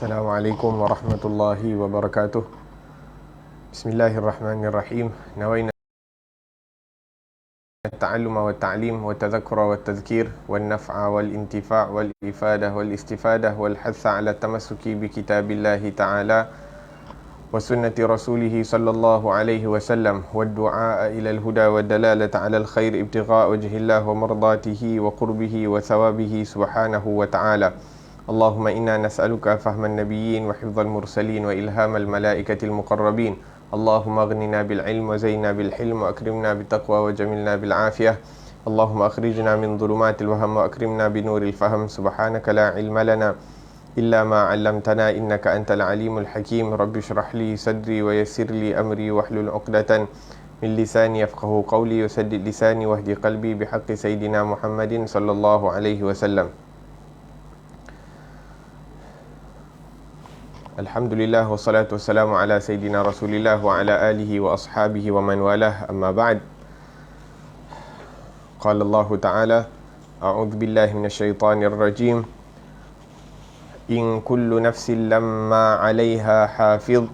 Assalamualaikum warahmatullahi wabarakatuh. Bismillahirrahmanirrahim. Nawaina at-ta'alluma wa ta'lim wa tadhakkura wa tadhkir wa an-naf'a wal intifa' wal ifadah wal istifadah wal hatha 'ala tamassuki bi kitabillahi ta'ala wa sunnati rasulih sallallahu alaihi wasallam wa ad-du'a ila al-huda wa dalalata 'ala al-khair ibtigha' wajhillah wa mardatihi wa qurbihi wa thawabihi subhanahu wa ta'ala. Allahumma inna nas'aluka fahman nabiyyin wa hifdzal mursalin wa ilhamal malaikatil muqarrabin. Allahumma aghnina bil ilm wa zayyinna bil hilm wa akrimna bit taqwa wa jamilna bil afiyah. Allahumma akhrijna min dhulumatil wahm wa akrimna bi nuril fahm. Subhanaka la ilma lana illa ma 'allamtana innaka antal alimul hakim. Rabbi shrah li sadri wa yassir li amri wahlul 'uqdatan min lisani yafqahu qawli wa saddid lisani wahdi qalbi bihaqqi sayidina Muhammadin sallallahu alaihi wasallam. Alhamdulillah wassalatu wassalamu ala Sayyidina Rasulillah wa ala alihi wa ashabihi wa man walah, amma ba'd. Qala Allah Ta'ala, a'udhu billahi minasyaitanir rajim. In kullu nafsin lamma 'alayha hafidh.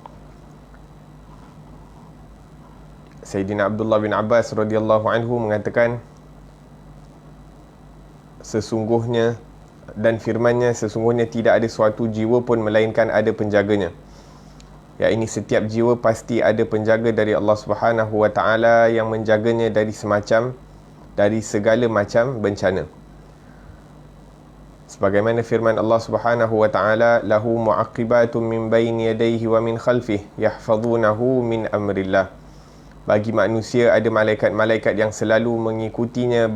Sayyidina Abdullah bin Abbas radhiyallahu anhu mengatakan, sesungguhnya dan firmannya, sesungguhnya tidak ada suatu jiwa pun melainkan ada penjaganya. Ya, ini setiap jiwa pasti ada penjaga dari Allah Subhanahu wa taala yang menjaganya dari segala macam bencana. Sebagaimana firman Allah Subhanahu wa taala, lahu mu'aqibatun min baini yadayhi wa min khalfihi yahfazunahu min amrillah. Bagi manusia ada malaikat-malaikat yang selalu mengikutinya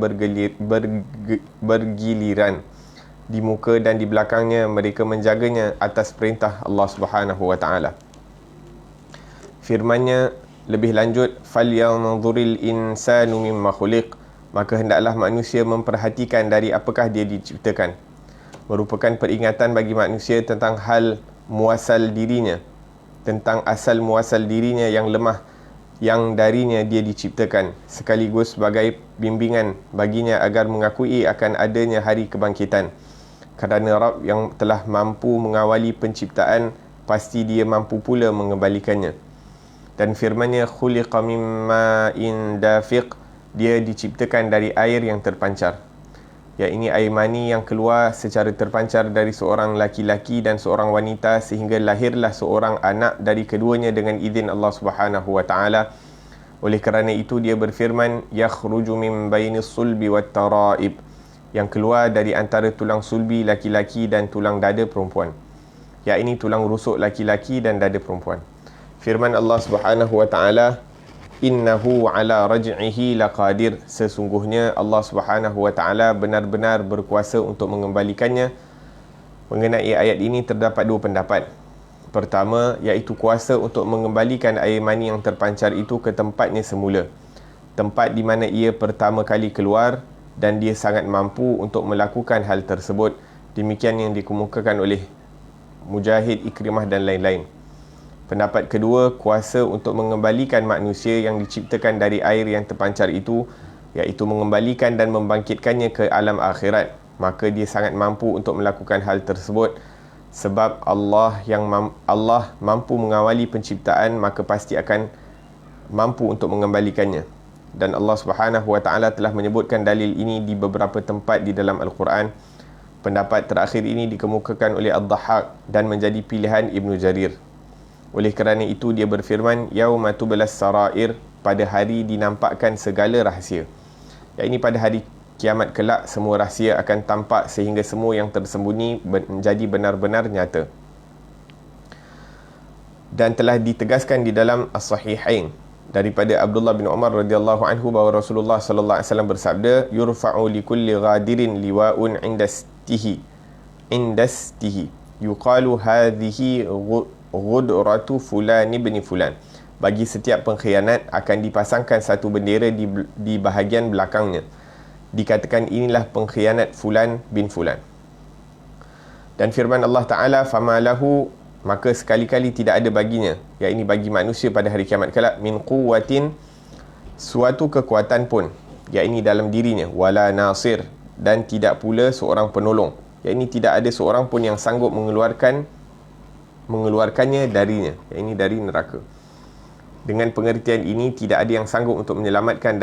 bergiliran di muka dan di belakangnya, mereka menjaganya atas perintah Allah Subhanahu wa taala. Firman-Nya lebih lanjut, falyanzuril insanu mimma khuliq, maka hendaklah manusia memperhatikan dari apakah dia diciptakan. Merupakan peringatan bagi manusia tentang hal muasal dirinya, tentang asal muasal dirinya yang lemah, yang darinya dia diciptakan, sekaligus sebagai bimbingan baginya agar mengakui akan adanya hari kebangkitan. Kerana Rabb yang telah mampu mengawali penciptaan, pasti dia mampu pula mengembalikannya. Dan firman-Nya, khuliqa mimma in dafiq, dia diciptakan dari air yang terpancar. Ya, ini air mani yang keluar secara terpancar dari seorang laki-laki dan seorang wanita, sehingga lahirlah seorang anak dari keduanya dengan izin Allah Subhanahu wa taala. Oleh kerana itu dia berfirman, yakhruju min bainis sulbi wat taraib, yang keluar dari antara tulang sulbi laki-laki dan tulang dada perempuan. Ya, ini tulang rusuk laki-laki dan dada perempuan. Firman Allah Subhanahu wa taala, innahu ala raj'ihi laqadir, sesungguhnya Allah Subhanahu wa taala benar-benar berkuasa untuk mengembalikannya. Mengenai ayat ini terdapat dua pendapat. Pertama, iaitu kuasa untuk mengembalikan air mani yang terpancar itu ke tempatnya semula, tempat di mana ia pertama kali keluar, dan dia sangat mampu untuk melakukan hal tersebut. Demikian yang dikemukakan oleh Mujahid, Ikrimah dan lain-lain. Pendapat kedua, kuasa untuk mengembalikan manusia yang diciptakan dari air yang terpancar itu, iaitu mengembalikan dan membangkitkannya ke alam akhirat. Maka dia sangat mampu untuk melakukan hal tersebut. Sebab Allah mampu mengawali penciptaan, maka pasti akan mampu untuk mengembalikannya. Dan Allah Subhanahu wa taala telah menyebutkan dalil ini di beberapa tempat di dalam Al-Quran. Pendapat terakhir ini dikemukakan oleh Ad-Dhahhak dan menjadi pilihan Ibn Jarir. Oleh kerana itu dia berfirman, yauma tublas sarair, pada hari dinampakkan segala rahsia. Ya, ini pada hari kiamat kelak semua rahsia akan tampak, sehingga semua yang tersembunyi menjadi benar-benar nyata. Dan telah ditegaskan di dalam As-Sahihain daripada Abdullah bin Umar radhiyallahu anhu bahawa Rasulullah sallallahu alaihi wasallam bersabda, yurfa'u likulli ghadirin liwa'un indastihi yuqalu hadhihi ghudratu fulan ibn fulan. Bagi setiap pengkhianat akan dipasangkan satu bendera di bahagian belakangnya, dikatakan inilah pengkhianat fulan bin fulan. Dan firman Allah Ta'ala, famalahu, maka sekali-kali tidak ada baginya, iaitu bagi manusia pada hari kiamat kelak, min quwwatin, suatu kekuatan pun, iaitu dalam dirinya, wala nasir, dan tidak pula seorang penolong, iaitu tidak ada seorang pun yang sanggup mengeluarkan mengeluarkannya darinya, ini dari neraka. Dengan pengertian ini, tidak ada yang sanggup untuk menyelamatkan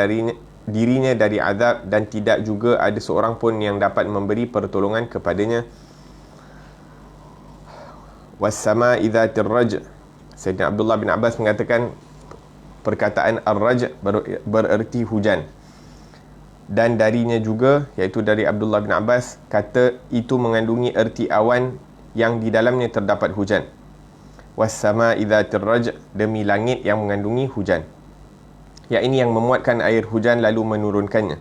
dirinya dari azab, dan tidak juga ada seorang pun yang dapat memberi pertolongan kepadanya. Was-sama'i dzatir raj'. Sayyidina Abdullah bin Abbas mengatakan perkataan ar-raj' bererti hujan. Dan darinya juga, iaitu dari Abdullah bin Abbas, kata itu mengandungi erti awan yang di dalamnya terdapat hujan. Was-sama'i dzatir raj', demi langit yang mengandungi hujan. Yang ini yang memuatkan air hujan lalu menurunkannya.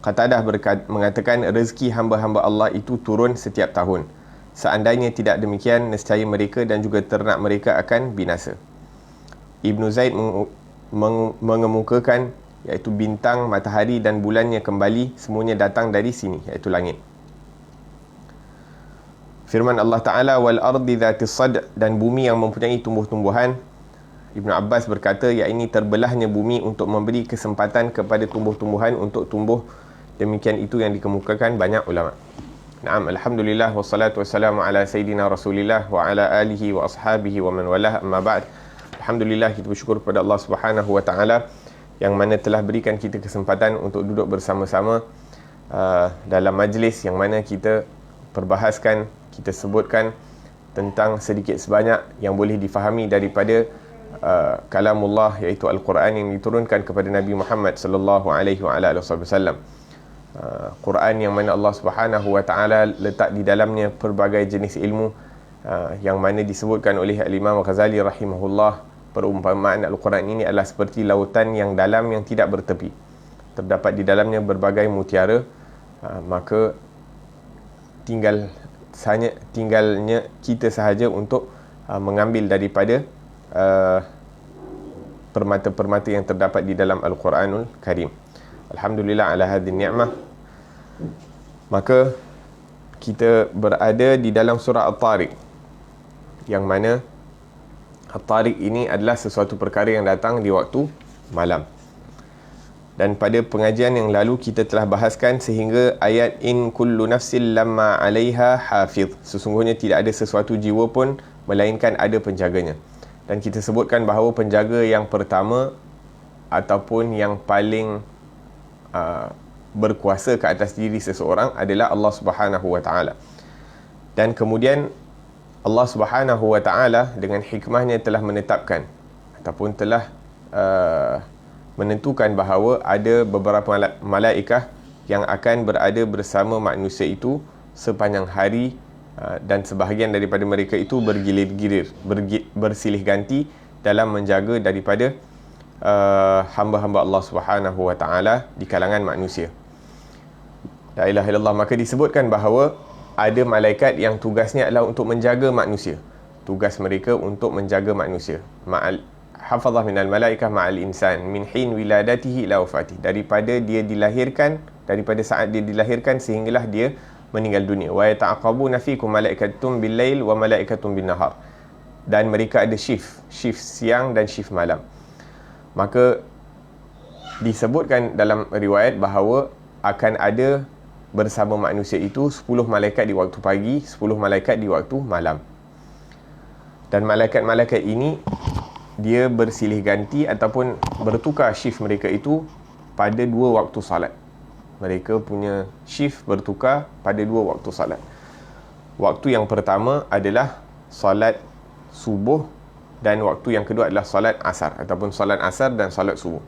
Qatadah mengatakan rezeki hamba-hamba Allah itu turun setiap tahun. Seandainya tidak demikian, nescaya mereka dan juga ternak mereka akan binasa. Ibnu Zaid mengemukakan, iaitu bintang, matahari dan bulannya kembali, semuanya datang dari sini, iaitu langit. Firman Allah Ta'ala, wal ardi dhatis sad', dan bumi yang mempunyai tumbuh-tumbuhan. Ibnu Abbas berkata, yakni terbelahnya bumi untuk memberi kesempatan kepada tumbuh-tumbuhan untuk tumbuh. Demikian itu yang dikemukakan banyak ulama. Naam, alhamdulillah, wassalatu wassalamu ala sayyidina Rasulillah wa ala alihi wa ashabihi wa man walah, amma ba'd. Alhamdulillah, kita bersyukur kepada Allah Subhanahu wa taala yang mana telah berikan kita kesempatan untuk duduk bersama-sama dalam majlis yang mana kita perbahaskan, kita sebutkan tentang sedikit sebanyak yang boleh difahami daripada kalamullah, iaitu Al-Quran yang diturunkan kepada Nabi Muhammad sallallahu alaihi wasallam. Quran yang mana Allah Subhanahu wa taala letak di dalamnya pelbagai jenis ilmu, yang mana disebutkan oleh Al-Imam Ghazali rahimahullah, perumpamaan Al-Quran ini adalah seperti lautan yang dalam yang tidak bertepi. Terdapat di dalamnya berbagai mutiara, maka tinggalnya kita sahaja untuk mengambil daripada permata-permata yang terdapat di dalam Al-Quranul Karim. Alhamdulillah ala hadhihi ni'mah. Maka kita berada di dalam surah At-Tariq, yang mana At-Tariq ini adalah sesuatu perkara yang datang di waktu malam. Dan pada pengajian yang lalu kita telah bahaskan sehingga ayat in kullu nafsin lamma 'alaiha hafiz, sesungguhnya tidak ada sesuatu jiwa pun melainkan ada penjaganya. Dan kita sebutkan bahawa penjaga yang pertama ataupun yang paling berkuasa ke atas diri seseorang adalah Allah Subhanahu wa taala. Dan kemudian Allah Subhanahu wa taala dengan hikmahnya telah menetapkan ataupun telah menentukan bahawa ada beberapa malaikah yang akan berada bersama manusia itu sepanjang hari, dan sebahagian daripada mereka itu bergilir-gilir, bersilih ganti dalam menjaga daripada hamba-hamba Allah Subhanahu wa taala di kalangan manusia. La ilaha illallah. Maka disebutkan bahawa ada malaikat yang tugasnya adalah untuk menjaga manusia. Tugas mereka untuk menjaga manusia. Hafazah minal malaikah ma'al insan min hin wiladatihi ila wafatih, daripada dia dilahirkan, daripada saat dia dilahirkan sehinggalah dia meninggal dunia. Wa yata'aqabuna fikum malaikatum bil lail wa malaikatum bin nahar, dan mereka ada shift siang dan shift malam. Maka disebutkan dalam riwayat bahawa akan ada bersama manusia itu 10 malaikat di waktu pagi, 10 malaikat di waktu malam. Dan malaikat-malaikat ini dia bersilih ganti ataupun bertukar shift mereka itu pada 2 waktu salat. Mereka punya shift bertukar pada 2 waktu salat. Waktu yang pertama adalah salat subuh, dan waktu yang kedua adalah salat asar ataupun salat asar dan salat subuh.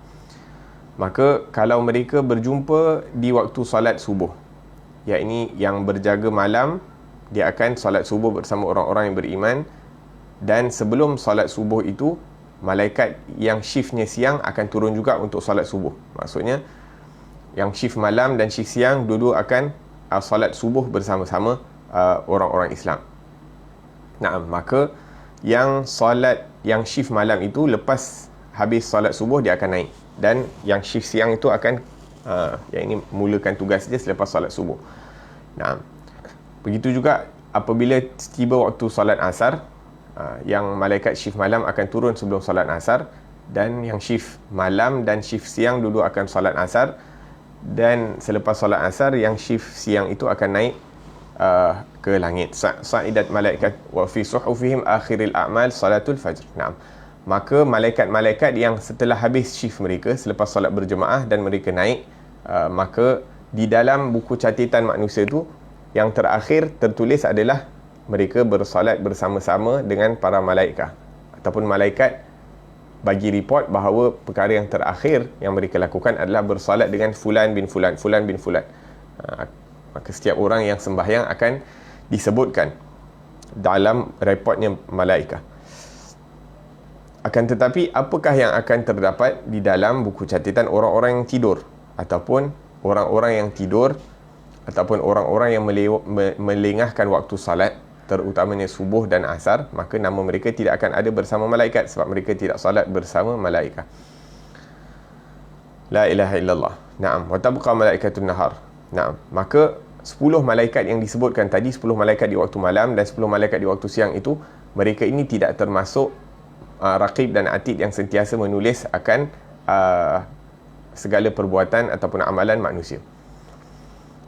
Maka kalau mereka berjumpa di waktu salat subuh, yakni yang berjaga malam, dia akan salat subuh bersama orang-orang yang beriman. Dan sebelum salat subuh itu, malaikat yang shiftnya siang akan turun juga untuk salat subuh. Maksudnya yang shift malam dan shift siang dua-dua akan salat subuh bersama-sama orang-orang Islam. Nah, maka yang shift malam itu lepas habis solat subuh dia akan naik, dan yang shift siang itu akan yang ini mulakan tugas dia selepas solat subuh. Nah, begitu juga apabila tiba waktu solat asar, yang malaikat shift malam akan turun sebelum solat asar, dan yang shift malam dan shift siang dulu akan solat asar, dan selepas solat asar yang shift siang itu akan naik ke langit. Sa'idat malaikat wa fi suhufihim akhiril a'mal salatul fajr. Naam. Maka malaikat-malaikat yang setelah habis shift mereka, selepas solat berjemaah dan mereka naik, maka di dalam buku catatan manusia tu yang terakhir tertulis adalah mereka bersolat bersama-sama dengan para malaikat, ataupun malaikat bagi report bahawa perkara yang terakhir yang mereka lakukan adalah bersolat dengan fulan bin fulan, fulan bin fulan. Maka setiap orang yang sembahyang akan disebutkan dalam reportnya malaikat. Akan tetapi, apakah yang akan terdapat di dalam buku catatan orang-orang yang tidur, ataupun orang-orang yang tidur, ataupun orang-orang yang melengahkan waktu salat, terutamanya subuh dan asar, maka nama mereka tidak akan ada bersama malaikat, sebab mereka tidak salat bersama malaikat. La ilaha illallah. Naam. Wa tabqa malaikatun nahar. Naam. Maka 10 malaikat yang disebutkan tadi, 10 malaikat di waktu malam dan 10 malaikat di waktu siang itu, mereka ini tidak termasuk raqib dan atid yang sentiasa menulis akan segala perbuatan ataupun amalan manusia.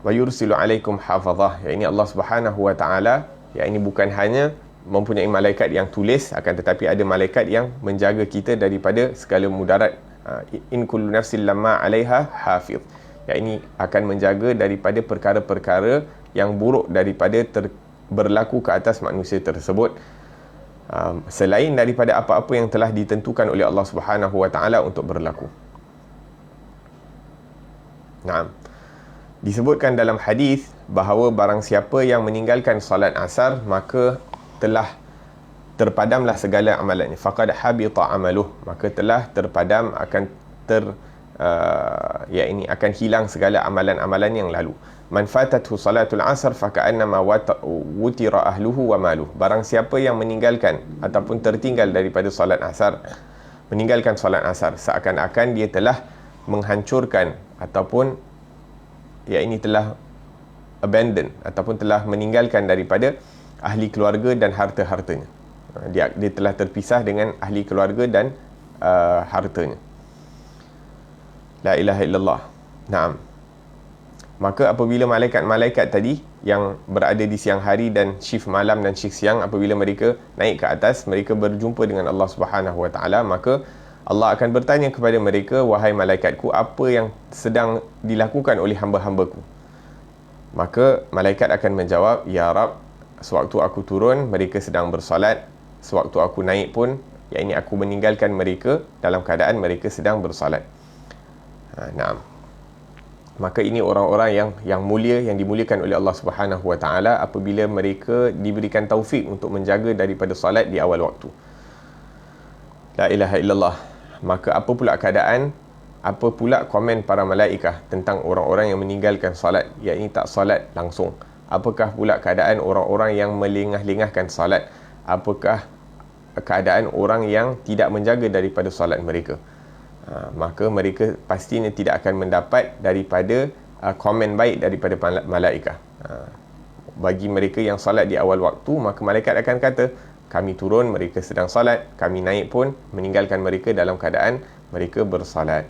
Wa yursilu alaikum hafazah. Ya, ini Allah Subhanahu wa taala, ya, ini bukan hanya mempunyai malaikat yang tulis, akan tetapi ada malaikat yang menjaga kita daripada segala mudarat. In kullu nafsin lamma 'alaiha hafiz. Ya, ini akan menjaga daripada perkara-perkara yang buruk daripada berlaku ke atas manusia tersebut, selain daripada apa-apa yang telah ditentukan oleh Allah Subhanahu wa taala untuk berlaku. Naam. Disebutkan dalam hadis bahawa barang siapa yang meninggalkan salat asar, maka telah terpadamlah segala amalannya. Faqad habita amaluh, maka telah terpadam, akan ini akan hilang segala amalan-amalan yang lalu. Man fatathu salatul asr faka'annama wutira ahluhu wa maluh. Barang siapa yang meninggalkan ataupun tertinggal daripada salat asar, meninggalkan salat asar, seakan-akan dia telah menghancurkan ataupun telah abandon ataupun telah meninggalkan daripada ahli keluarga dan harta-hartanya. Dia telah terpisah dengan ahli keluarga dan hartanya. La ilaha illallah. Naam. Maka apabila malaikat-malaikat tadi yang berada di siang hari dan shift malam dan shift siang, apabila mereka naik ke atas, mereka berjumpa dengan Allah Subhanahu wa taala, maka Allah akan bertanya kepada mereka, wahai malaikatku, apa yang sedang dilakukan oleh hamba-hambaku? Maka malaikat akan menjawab, ya Rab, sewaktu aku turun mereka sedang bersolat, sewaktu aku naik pun aku meninggalkan mereka dalam keadaan mereka sedang bersolat. Naam. Maka ini orang-orang yang mulia, yang dimuliakan oleh Allah Subhanahu wa taala apabila mereka diberikan taufik untuk menjaga daripada solat di awal waktu. La ilaha illallah. Maka apa pula keadaan, apa pula komen para malaikat tentang orang-orang yang meninggalkan solat, yakni tak solat langsung? Apakah pula keadaan orang-orang yang melengah-lengahkan solat? Apakah keadaan orang yang tidak menjaga daripada solat mereka? Maka mereka pastinya tidak akan mendapat daripada komen baik daripada malaikat. Bagi mereka yang salat di awal waktu, maka malaikat akan kata, kami turun mereka sedang salat, kami naik pun meninggalkan mereka dalam keadaan mereka bersalat.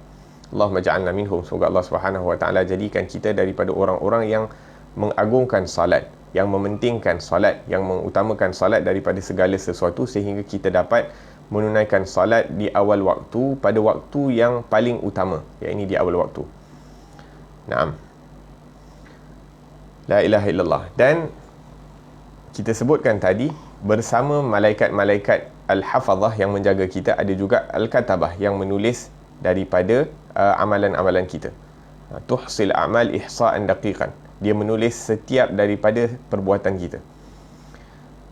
Allahumma ja'alna minhum. Semoga Allah Subhanahu wa taala jadikan kita daripada orang-orang yang mengagungkan salat, yang mementingkan salat, yang mengutamakan salat daripada segala sesuatu, sehingga kita dapat menunaikan salat di awal waktu, pada waktu yang paling utama, iaitu di awal waktu. Naam. La ilaha illallah. Dan kita sebutkan tadi, bersama malaikat-malaikat al-hafazah yang menjaga kita, ada juga al-katabah yang menulis daripada amalan-amalan kita. Tuhsil a'mal ihsa'an daqiqan. Dia menulis setiap daripada perbuatan kita.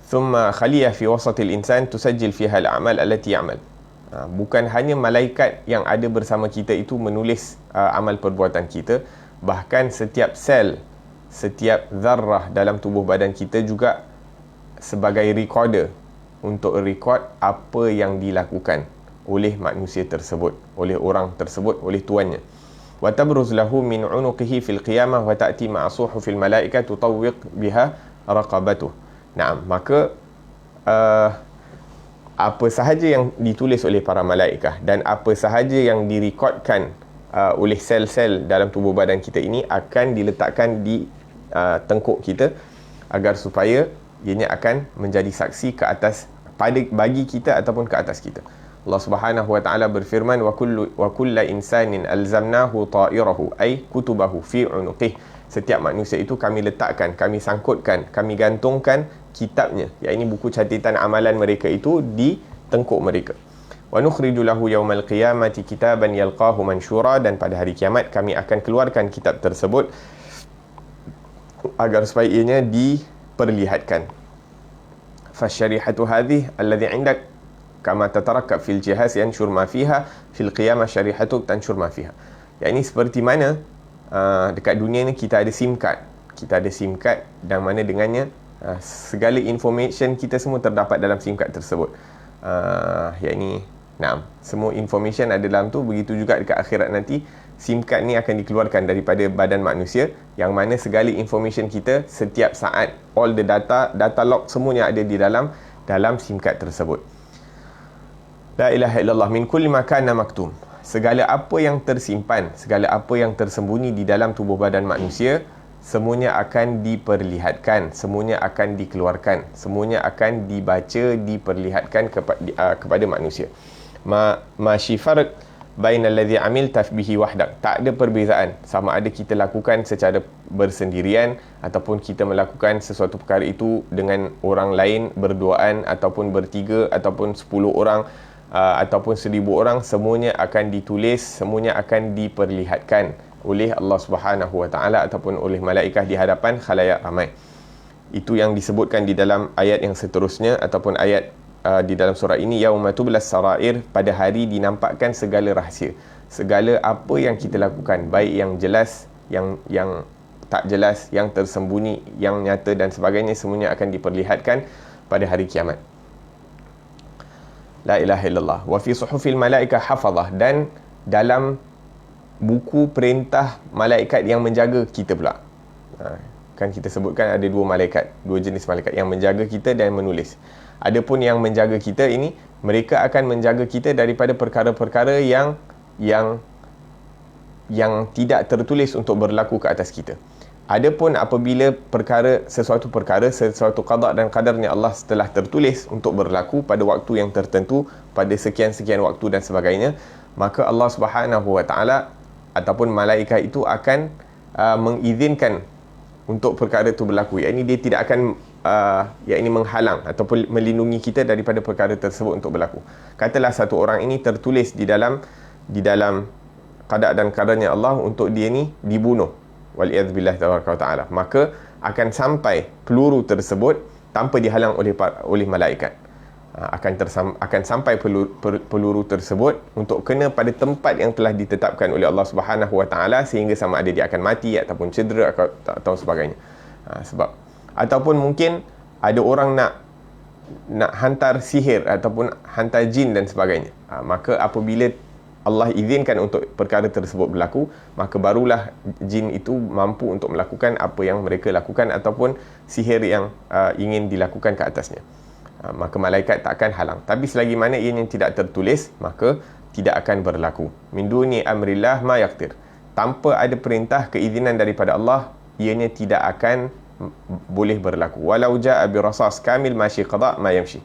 Thumma khaliyah fi wasatil insan tusajjil fiha al-a'mal allati ya'mal. Bukan hanya malaikat yang ada bersama kita itu menulis amal perbuatan kita, bahkan setiap sel, setiap zarrah dalam tubuh badan kita juga sebagai recorder untuk record apa yang dilakukan oleh manusia tersebut, oleh orang tersebut, oleh tuannya. Wa tabruz lahu min 'unuqihi fil qiyamah wa ta'ti ma'a suhufil malaikah tutawwiq biha raqabatuh. Naam, maka apa sahaja yang ditulis oleh para malaikat dan apa sahaja yang direkodkan oleh sel-sel dalam tubuh badan kita ini akan diletakkan di tengkuk kita, agar supaya ianya akan menjadi saksi ke atas bagi kita ataupun ke atas kita. Allah Subhanahu wa taala berfirman, wa kullu insanin alzamnahu ta'irahu ay kutubahu fi unuqih. Setiap manusia itu kami letakkan, kami sangkutkan, kami gantungkan kitabnya, iaitu buku catatan amalan mereka itu di tengkuk mereka. Wa nukhriju lahu yaumal qiyamati kitaban yalqahu mansyura, dan pada hari kiamat kami akan keluarkan kitab tersebut agar supaya ianya diperlihatkan. Fasyarihatu hadhihi alladhi 'indak kama tatarakkab fil jihaz yanshur ma fiha fil qiyamah syarihatu tanshur ma fiha. Yang ini seperti mana dekat dunia ni kita ada SIM card. Kita ada SIM card dan mana dengannya segala information kita semua terdapat dalam SIM card tersebut. Yang ini semua information ada dalam tu. Begitu juga dekat akhirat nanti SIM card ni akan dikeluarkan daripada badan manusia, yang mana segala information kita setiap saat, all the data log semuanya ada di dalam SIM card tersebut. La ilaha illallah min kulli ma kana maktum. Segala apa yang tersimpan, segala apa yang tersembunyi di dalam tubuh badan manusia, semuanya akan diperlihatkan, semuanya akan dikeluarkan, semuanya akan dibaca, diperlihatkan kepada manusia. Ma syifar bainal ladzi amilta bihi wahdak. Tak ada perbezaan sama ada kita lakukan secara bersendirian ataupun kita melakukan sesuatu perkara itu dengan orang lain, berduaan ataupun bertiga ataupun 10 orang ataupun 1000 orang, semuanya akan ditulis, semuanya akan diperlihatkan oleh Allah Subhanahu wa taala ataupun oleh malaikat di hadapan khalayak ramai. Itu yang disebutkan di dalam ayat yang seterusnya ataupun ayat di dalam surah ini, yauma tublas sarair, pada hari dinampakkan segala rahsia, segala apa yang kita lakukan, baik yang jelas, yang tak jelas, yang tersembunyi, yang nyata dan sebagainya, semuanya akan diperlihatkan pada hari kiamat. La ilaha illallah. Wa fi suhufil malaikah hafazah, dan dalam buku perintah malaikat yang menjaga kita pula. Kan kita sebutkan ada dua jenis malaikat, yang menjaga kita dan menulis. Adapun yang menjaga kita ini, mereka akan menjaga kita daripada perkara-perkara yang tidak tertulis untuk berlaku ke atas kita. Adapun apabila sesuatu qada dan qadarnya Allah telah tertulis untuk berlaku pada waktu yang tertentu, pada sekian-sekian waktu dan sebagainya, maka Allah Subhanahu wa taala ataupun malaikat itu akan mengizinkan untuk perkara itu berlaku. Iaitu dia tidak akan menghalang ataupun melindungi kita daripada perkara tersebut untuk berlaku. Katalah satu orang ini tertulis di dalam qada dan qadarnya Allah untuk dia ni dibunuh, waliyadzubillah ta'ala, maka akan sampai peluru tersebut tanpa dihalang oleh malaikat. Akan sampai peluru tersebut untuk kena pada tempat yang telah ditetapkan oleh Allah Subhanahu wa taala, sehingga sama ada dia akan mati ataupun cedera atau sebagainya. Sebab ataupun mungkin ada orang nak hantar sihir ataupun hantar jin dan sebagainya. Maka apabila Allah izinkan untuk perkara tersebut berlaku, maka barulah jin itu mampu untuk melakukan apa yang mereka lakukan ataupun sihir yang ingin dilakukan ke atasnya. Maka malaikat tak akan halang. Tapi selagi mana ianya tidak tertulis, maka tidak akan berlaku. Min duni amrillah ma yaqtir. Tanpa ada perintah keizinan daripada Allah, ianya tidak akan boleh berlaku. Walau jaa bi rasas kamil masyi qada ma yamshi.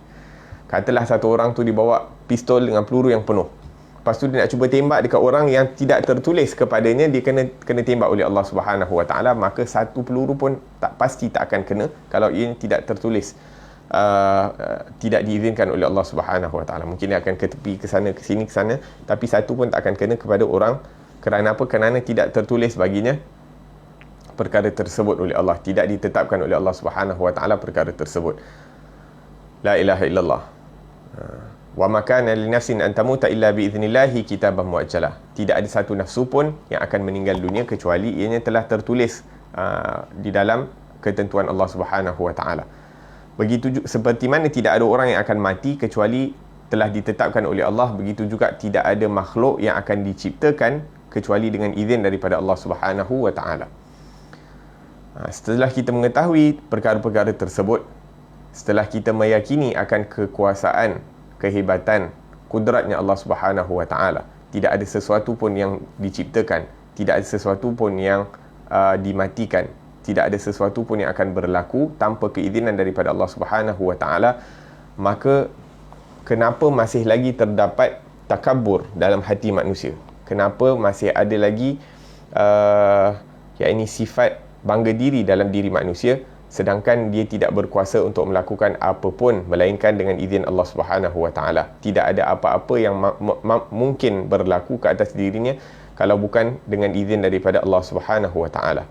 Katalah satu orang tu dibawa pistol dengan peluru yang penuh. Lepas tu dia nak cuba tembak dekat orang yang tidak tertulis kepadanya, dia kena tembak oleh Allah Subhanahu wa taala, maka satu peluru pun pasti tak akan kena kalau ia tidak tertulis, tidak diizinkan oleh Allah Subhanahu wa taala. Mungkin dia akan ke tepi, ke sana, ke sini, ke sana, tapi satu pun tak akan kena kepada orang. Kerana apa? Kerana tidak tertulis baginya perkara tersebut oleh Allah, tidak ditetapkan oleh Allah Subhanahu wa taala perkara tersebut. La ilaha illallah. Wa ma kana li nafsin an tamuta illa bi idznillah kitaban muajjalah. Tidak ada satu nafsu pun yang akan meninggal dunia kecuali ianya telah tertulis di dalam ketentuan Allah Subhanahu wa taala. Begitu seperti mana tidak ada orang yang akan mati kecuali telah ditetapkan oleh Allah, begitu juga tidak ada makhluk yang akan diciptakan kecuali dengan izin daripada Allah Subhanahu wa taala. Setelah kita mengetahui perkara-perkara tersebut, setelah kita meyakini akan kekuasaan, kehebatan, kudratnya Allah Subhanahu wa taala, tidak ada sesuatu pun yang diciptakan, tidak ada sesuatu pun yang dimatikan, tidak ada sesuatu pun yang akan berlaku tanpa keizinan daripada Allah Subhanahu Wa Taala. Maka kenapa masih lagi terdapat takabur dalam hati manusia? Kenapa masih ada lagi sifat bangga diri dalam diri manusia, sedangkan dia tidak berkuasa untuk melakukan apa pun melainkan dengan izin Allah Subhanahu Wa Taala. Tidak ada apa-apa yang mungkin berlaku ke atas dirinya kalau bukan dengan izin daripada Allah Subhanahu Wa Taala.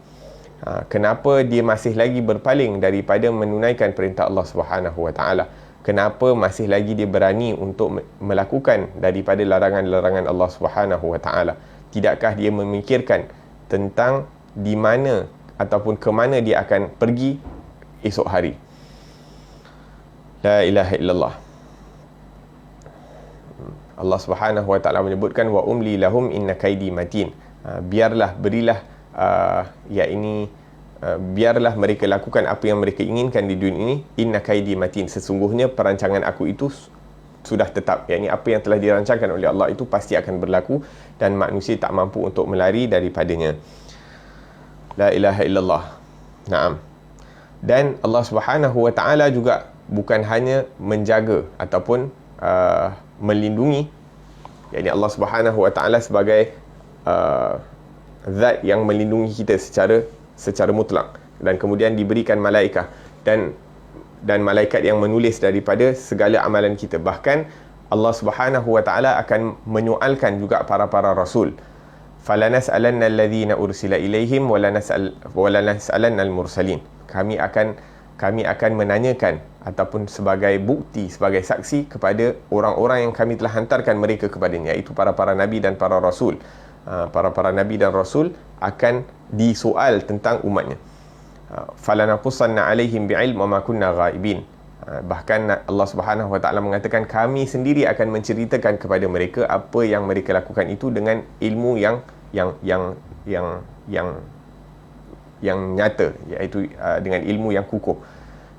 Kenapa dia masih lagi berpaling daripada menunaikan perintah Allah Subhanahu Wa Taala? Kenapa masih lagi dia berani untuk melakukan daripada larangan-larangan Allah Subhanahu Wa Taala? Tidakkah dia memikirkan tentang di mana ataupun ke mana dia akan pergi esok hari? La ilaha illallah. Allah Subhanahu Wa Taala menyebutkan wa umli lahum inna kaidi matin. Berilah biarlah mereka lakukan apa yang mereka inginkan di dunia ini. Inna kaidi matin, sesungguhnya perancangan aku itu sudah tetap. Apa yang telah dirancangkan oleh Allah itu pasti akan berlaku dan manusia tak mampu untuk melari daripadanya. La ilaha illallah. Naam. Dan Allah Subhanahu Wa Taala juga bukan hanya menjaga ataupun melindungi. Allah Subhanahu Wa Taala sebagai zat yang melindungi kita secara mutlak, dan kemudian diberikan malaikat dan malaikat yang menulis daripada segala amalan kita. Bahkan Allah Subhanahu Wa Taala akan menyoalkan juga para rasul. Falanas'alanna alladhina ursila ilaihim walanas'alanna al-mursalin. Kami akan menanyakan ataupun sebagai bukti, sebagai saksi kepada orang-orang yang kami telah hantarkan mereka kepadanya, iaitu para nabi dan para rasul. Para nabi dan rasul akan disoal tentang umatnya. Falanaqussanna alaihim bi'ilm wa ma kunna ghaibin. Bahkan Allah Subhanahu Wa Taala mengatakan kami sendiri akan menceritakan kepada mereka apa yang mereka lakukan itu dengan ilmu yang nyata, iaitu dengan ilmu yang kukuh,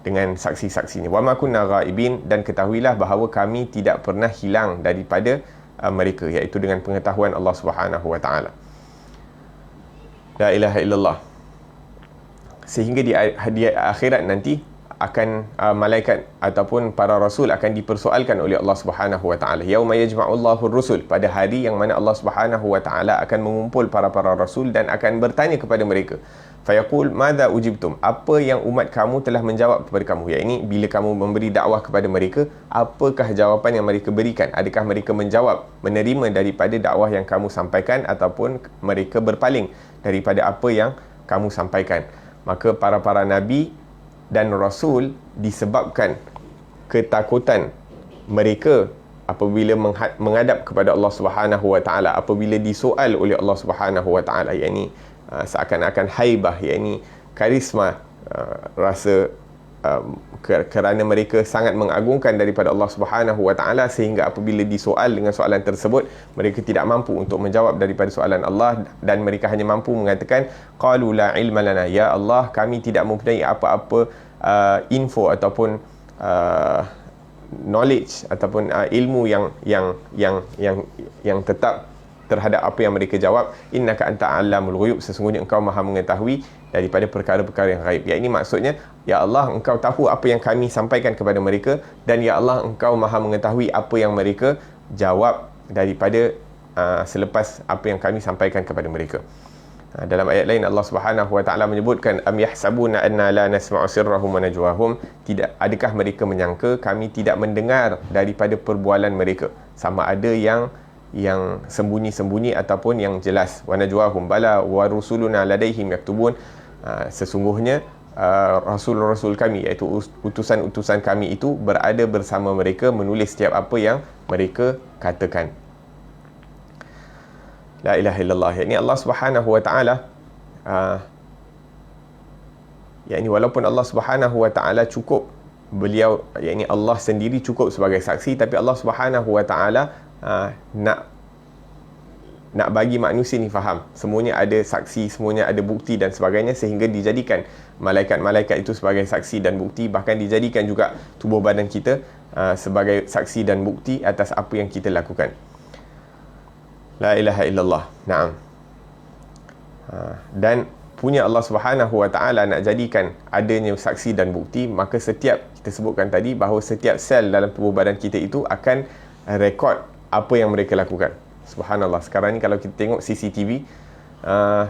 dengan saksi-saksinya. Wa ma kunna ghaibin, dan ketahuilah bahawa kami tidak pernah hilang daripada mereka, iaitu dengan pengetahuan Allah Subhanahu Wa Taala. La ilaha illallah. Sehingga di akhirat nanti akan malaikat ataupun para rasul akan dipersoalkan oleh Allah Subhanahu Wa Taala. Yauma yajma'ullahu ar-rusul, pada hari yang mana Allah Subhanahu Wa Taala akan mengumpul para rasul dan akan bertanya kepada mereka. Fayaqul madza ujibtum, apa yang umat kamu telah menjawab kepada kamu? Bila kamu memberi dakwah kepada mereka, apakah jawapan yang mereka berikan? Adakah mereka menjawab, menerima daripada dakwah yang kamu sampaikan, ataupun mereka berpaling daripada apa yang kamu sampaikan? Maka para nabi dan rasul, disebabkan ketakutan mereka apabila menghadap kepada Allah Subhanahu Wa Taala, apabila disoal oleh Allah Subhanahu Wa Taala, seakan-akan haibah, karisma, rasa kerana mereka sangat mengagungkan daripada Allah Subhanahu Wa Taala, sehingga apabila disoal dengan soalan tersebut, mereka tidak mampu untuk menjawab daripada soalan Allah, dan mereka hanya mampu mengatakan qalu la ilma lana, ya Allah, kami tidak mempunyai apa-apa info ataupun knowledge ataupun ilmu yang tetap terhadap apa yang mereka jawab. Innaka anta alamul ghuyub, sesungguhnya engkau maha mengetahui daripada perkara-perkara yang ghaib. Ini maksudnya, ya Allah, engkau tahu apa yang kami sampaikan kepada mereka, dan ya Allah, engkau maha mengetahui apa yang mereka jawab daripada selepas apa yang kami sampaikan kepada mereka. Dalam ayat lain Allah Subhanahu Wa Taala menyebutkan am yahsabuna anna la nasma'u sirrahum wa najwahum, adakah mereka menyangka kami tidak mendengar daripada perbualan mereka, sama ada yang sembunyi-sembunyi ataupun yang jelas. Wa najwahum bala wa rusuluna ladaihim yaktubun, sesungguhnya rasul-rasul kami, iaitu utusan-utusan kami itu berada bersama mereka, menulis setiap apa yang mereka katakan. La ilaha illallah. Allah Subhanahu Wa Taala, walaupun Allah Subhanahu Wa Taala cukup, beliau, Allah sendiri cukup sebagai saksi, tapi Allah Subhanahu Wa Taala nak bagi manusia ni faham, semuanya ada saksi, semuanya ada bukti dan sebagainya, sehingga dijadikan malaikat-malaikat itu sebagai saksi dan bukti. Bahkan dijadikan juga tubuh badan kita sebagai saksi dan bukti atas apa yang kita lakukan. La ilaha illallah. Naam. Dan punya Allah Subhanahu Wa Taala nak jadikan adanya saksi dan bukti, maka setiap, kita sebutkan tadi bahawa setiap sel dalam tubuh badan kita itu akan rekod apa yang mereka lakukan. Subhanallah, sekarang ni kalau kita tengok CCTV,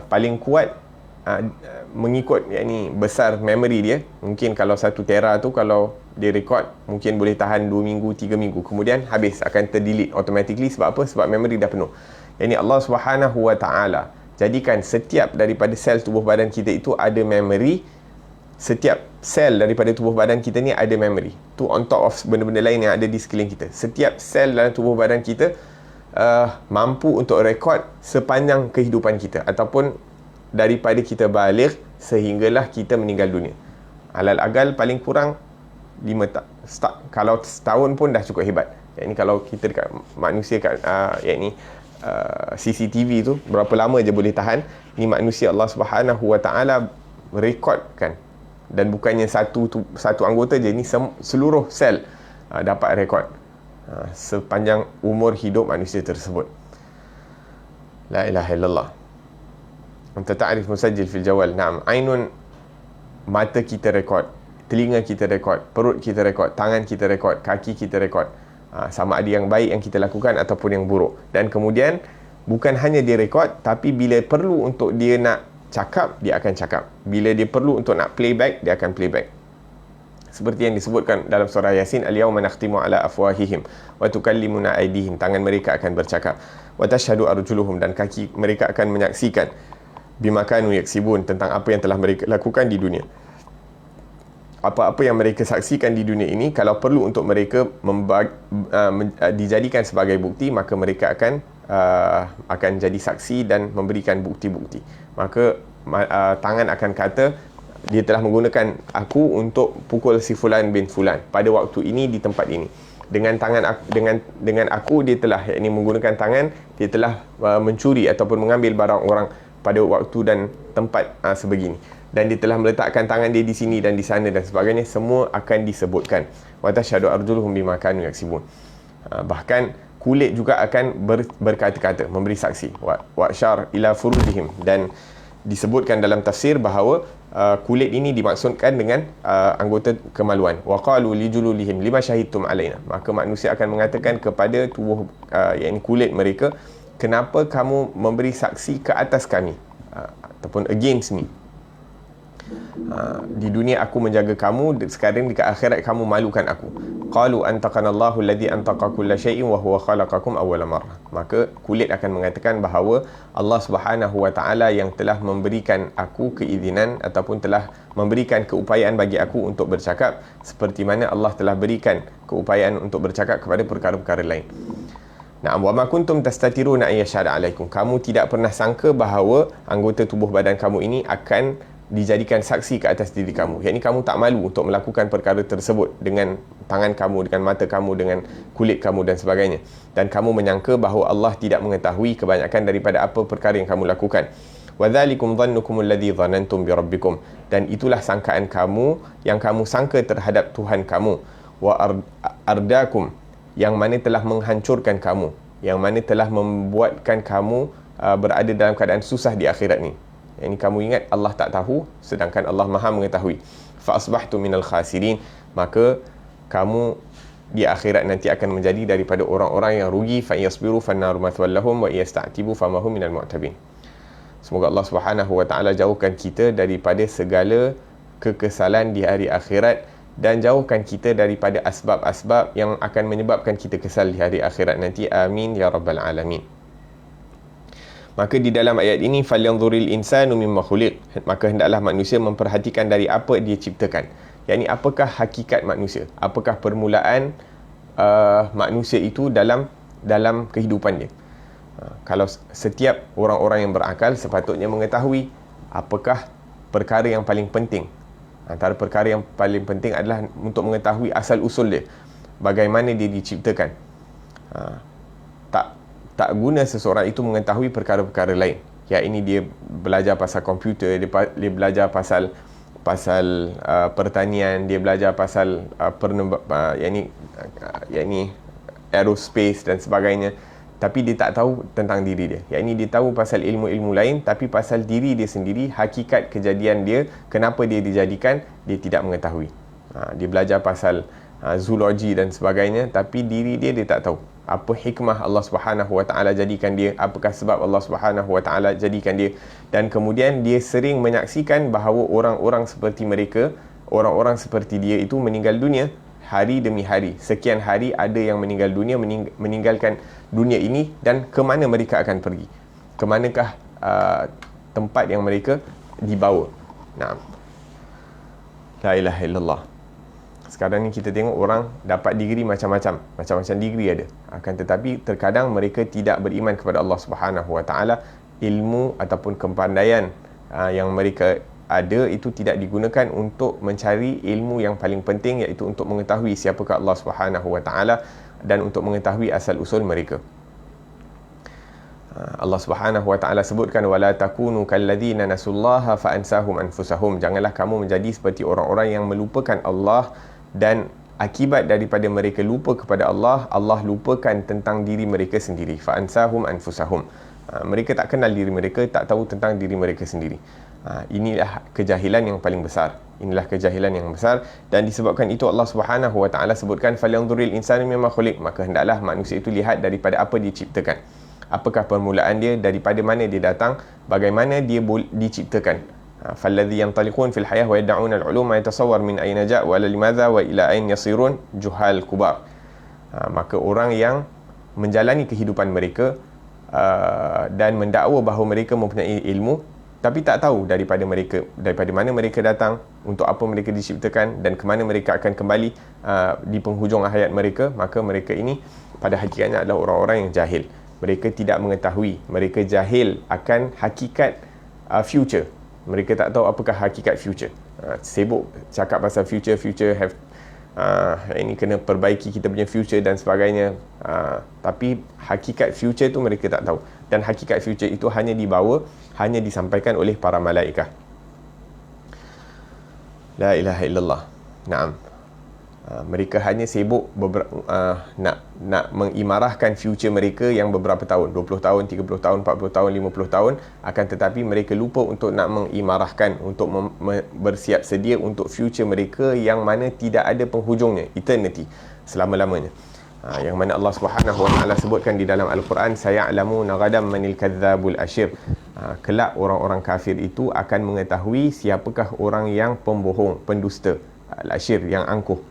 paling kuat mengikut yakni besar memori dia, mungkin kalau 1 tera tu kalau dia rekod mungkin boleh tahan 2 minggu 3 minggu, kemudian habis, akan terdelete automatically. Sebab apa? Sebab memori dah penuh. Yani Allah Subhanahu Wa Taala jadikan setiap daripada sel tubuh badan kita itu ada memori. Setiap sel daripada tubuh badan kita ni ada memori. Tu on top of benda-benda lain yang ada di sekeliling kita. Setiap sel dalam tubuh badan kita mampu untuk rekod sepanjang kehidupan kita, ataupun daripada kita balik sehinggalah kita meninggal dunia. Alal agal paling kurang 5 kalau setahun pun dah cukup hebat. Yang ni kalau kita dekat manusia kat CCTV tu berapa lama je boleh tahan. Ni manusia Allah Subhanahu Wa Taala rekodkan, dan bukannya satu anggota je, ni seluruh sel dapat rekod sepanjang umur hidup manusia tersebut. La ilaha illallah. Anta ta'rif musajjil fil jawal. Naam, ainun, mata kita rekod, telinga kita rekod, perut kita rekod, tangan kita rekod, kaki kita rekod. Sama ada yang baik yang kita lakukan ataupun yang buruk. Dan kemudian bukan hanya dia rekod, tapi bila perlu untuk dia nak cakap, dia akan cakap. Bila dia perlu untuk nak playback, dia akan playback. Seperti yang disebutkan dalam surah Yasin, al-yawma nakhtimu ala afwahihim wa tukallimuna aydihim, tangan mereka akan bercakap, wa tashhadu arjuluhum, dan kaki mereka akan menyaksikan, bima kanu yaksibun, tentang apa yang telah mereka lakukan di dunia. Apa-apa yang mereka saksikan di dunia ini, kalau perlu untuk mereka dijadikan sebagai bukti, maka mereka akan jadi saksi dan memberikan bukti-bukti. Maka tangan akan kata, dia telah menggunakan aku untuk pukul si fulan bin fulan pada waktu ini di tempat ini. Dengan tangan dengan aku dia telah menggunakan tangan, dia telah mencuri ataupun mengambil barang orang pada waktu dan tempat sebegini. Dan dia telah meletakkan tangan dia di sini dan di sana dan sebagainya. Semua akan disebutkan. Wa tashhadu arjuluhum bima kanu yaksibun. Bahkan kulit juga akan berkata-kata, memberi saksi. Wa syar ila furujihim, dan disebutkan dalam tafsir bahawa kulit ini dimaksudkan dengan anggota kemaluan. Wa qalu li jululihim lima syahidtum alaina. Maka manusia akan mengatakan kepada tubuh kulit mereka, kenapa kamu memberi saksi ke atas kami, ataupun against me. Di dunia aku menjaga kamu, sekarang di akhirat kamu malukan aku. Qalu antaqanallahu alladhi antaqa kulla syai'in wa huwa khalaqakum awwala marrah. Maka kulit akan mengatakan bahawa Allah Subhanahu Wa Taala yang telah memberikan aku keizinan ataupun telah memberikan keupayaan bagi aku untuk bercakap, seperti mana Allah telah berikan keupayaan untuk bercakap kepada perkara-perkara lain. Na'am, wa ma kuntum tastatiruna ay yashhadu alaikum. Kamu tidak pernah sangka bahawa anggota tubuh badan kamu ini akan dijadikan saksi ke atas diri kamu. Yang ini kamu tak malu untuk melakukan perkara tersebut dengan tangan kamu, dengan mata kamu, dengan kulit kamu dan sebagainya. Dan kamu menyangka bahawa Allah tidak mengetahui kebanyakan daripada apa perkara yang kamu lakukan. Wa dzalikum dhannukum alladhi dhanantum bi rabbikum. Dan itulah sangkaan kamu yang kamu sangka terhadap Tuhan kamu. Wa ardakum, yang mana telah menghancurkan kamu, yang mana telah membuatkan kamu berada dalam keadaan susah di akhirat ni. Yang ini kamu ingat Allah tak tahu, sedangkan Allah Maha mengetahui. Fa asbahtu minal khasirin, maka kamu di akhirat nanti akan menjadi daripada orang-orang yang rugi. Fa yasbiru fannaru mathwal lahum wa yasta'tibu famahum minal mu'tabin. Semoga Allah Subhanahu Wa Taala jauhkan kita daripada segala kekesalan di hari akhirat, dan jauhkan kita daripada asbab-asbab yang akan menyebabkan kita kesal di hari akhirat nanti. Amin ya rabbal alamin. Maka di dalam ayat ini, falyanzuril insanu mimma khuliq, maka hendaklah manusia memperhatikan dari apa dia ciptakan. Yakni apakah hakikat manusia, apakah permulaan manusia itu dalam kehidupan dia. Kalau setiap orang-orang yang berakal sepatutnya mengetahui apakah perkara yang paling penting. Antara perkara yang paling penting adalah untuk mengetahui asal usul dia, bagaimana dia diciptakan. Tak guna seseorang itu mengetahui perkara-perkara lain. Ya, ini dia belajar pasal komputer, dia belajar pasal pertanian, dia belajar pasal aerospace dan sebagainya. tapi dia tak tahu tentang diri dia. Yang ini dia tahu pasal ilmu-ilmu lain, tapi pasal diri dia sendiri, hakikat kejadian dia, kenapa dia dijadikan, dia tidak mengetahui. Dia belajar pasal zoologi dan sebagainya, tapi diri dia tak tahu. Apa hikmah Allah Subhanahu Wa Taala jadikan dia, apakah sebab Allah Subhanahu Wa Taala jadikan dia, dan kemudian dia sering menyaksikan bahawa orang-orang seperti mereka, orang-orang seperti dia itu meninggal dunia hari demi hari. Sekian hari ada yang meninggal dunia, meninggalkan dunia ini, dan ke mana mereka akan pergi? Ke manakah tempat yang mereka dibawa? Nah, la ilaha illallah. Sekarang ni kita tengok orang dapat degree macam-macam degree ada. Akan tetapi terkadang mereka tidak beriman kepada Allah Subhanahu Wa Taala. Ilmu ataupun kepandaian yang mereka ada itu tidak digunakan untuk mencari ilmu yang paling penting, iaitu untuk mengetahui siapakah Allah Subhanahu Wa Taala dan untuk mengetahui asal usul mereka. Allah Subhanahu Wa Taala sebutkan, wala takunu kalladzina nasullaha fa ansahum anfusahum. Janganlah kamu menjadi seperti orang-orang yang melupakan Allah, dan akibat daripada mereka lupa kepada Allah, Allah lupakan tentang diri mereka sendiri. Fa ansahum anfusahum. Mereka tak kenal diri mereka, tak tahu tentang diri mereka sendiri. Inilah kejahilan yang paling besar. Dan disebabkan itu Allah Subhanahu Wa Taala sebutkan, falyanzuril insanu mimma khuliq. Maka hendaklah manusia itu lihat daripada apa diciptakan. Apakah permulaan dia, daripada mana dia datang, bagaimana dia diciptakan. Falladhi yantaliqun fil hayah wa yad'una al-ulum ma yatasawwar min ayna ja' wa limadha wa ila ayn yasirun juhal kubar. Maka orang yang menjalani kehidupan mereka dan mendakwa bahawa mereka mempunyai ilmu, tapi tak tahu daripada mana mereka datang, untuk apa mereka diciptakan, dan ke mana mereka akan kembali di penghujung hayat mereka, maka mereka ini pada hakikatnya adalah orang-orang yang jahil. Mereka tidak mengetahui, mereka jahil akan hakikat future. Mereka tak tahu apakah hakikat future. Sibuk cakap pasal future have ini kena perbaiki kita punya future dan sebagainya, tapi hakikat future tu mereka tak tahu. Dan hakikat future itu hanya disampaikan oleh para malaikat. La ilaha illallah. Naam. Mereka hanya sibuk nak mengimarahkan future mereka yang beberapa tahun, 20 tahun, 30 tahun, 40 tahun, 50 tahun, akan tetapi mereka lupa untuk nak mengimarahkan, untuk bersiap sedia untuk future mereka yang mana tidak ada penghujungnya, eternity, selama-lamanya. Yang mana Allah Subhanahu Wa Taala sebutkan di dalam Al-Quran, saya'lamuna ghadam manil kadzdzabul asyir. Kelak orang-orang kafir itu akan mengetahui siapakah orang yang pembohong, pendusta, al-asyir, yang angkuh.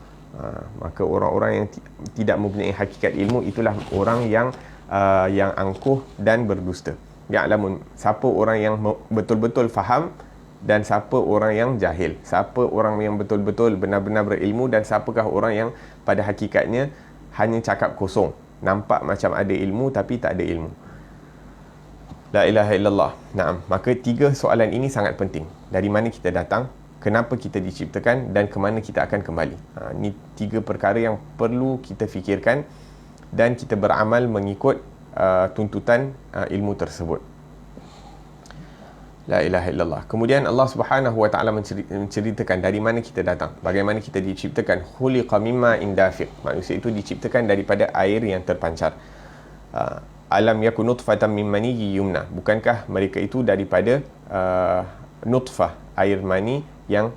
Maka orang-orang yang tidak mempunyai hakikat ilmu, itulah orang yang angkuh dan berdusta. Ya'lamun, siapa orang yang betul-betul faham dan siapa orang yang jahil, siapa orang yang betul-betul benar-benar berilmu, dan siapakah orang yang pada hakikatnya hanya cakap kosong, nampak macam ada ilmu tapi tak ada ilmu. La ilaha illallah. Naam. Maka 3 soalan ini sangat penting. Dari mana kita datang, kenapa kita diciptakan, dan ke mana kita akan kembali. Ini 3 perkara yang perlu kita fikirkan dan kita beramal mengikut tuntutan ilmu tersebut. La ilaha illallah. Kemudian Allah Subhanahu Wa Taala menceritakan dari mana kita datang, bagaimana kita diciptakan. Khuliqa mimma indafiq. Manusia itu diciptakan daripada air yang terpancar. Alam yakun nutfatan min maniyyi yumna. Bukankah mereka itu daripada nutfah, air mani yang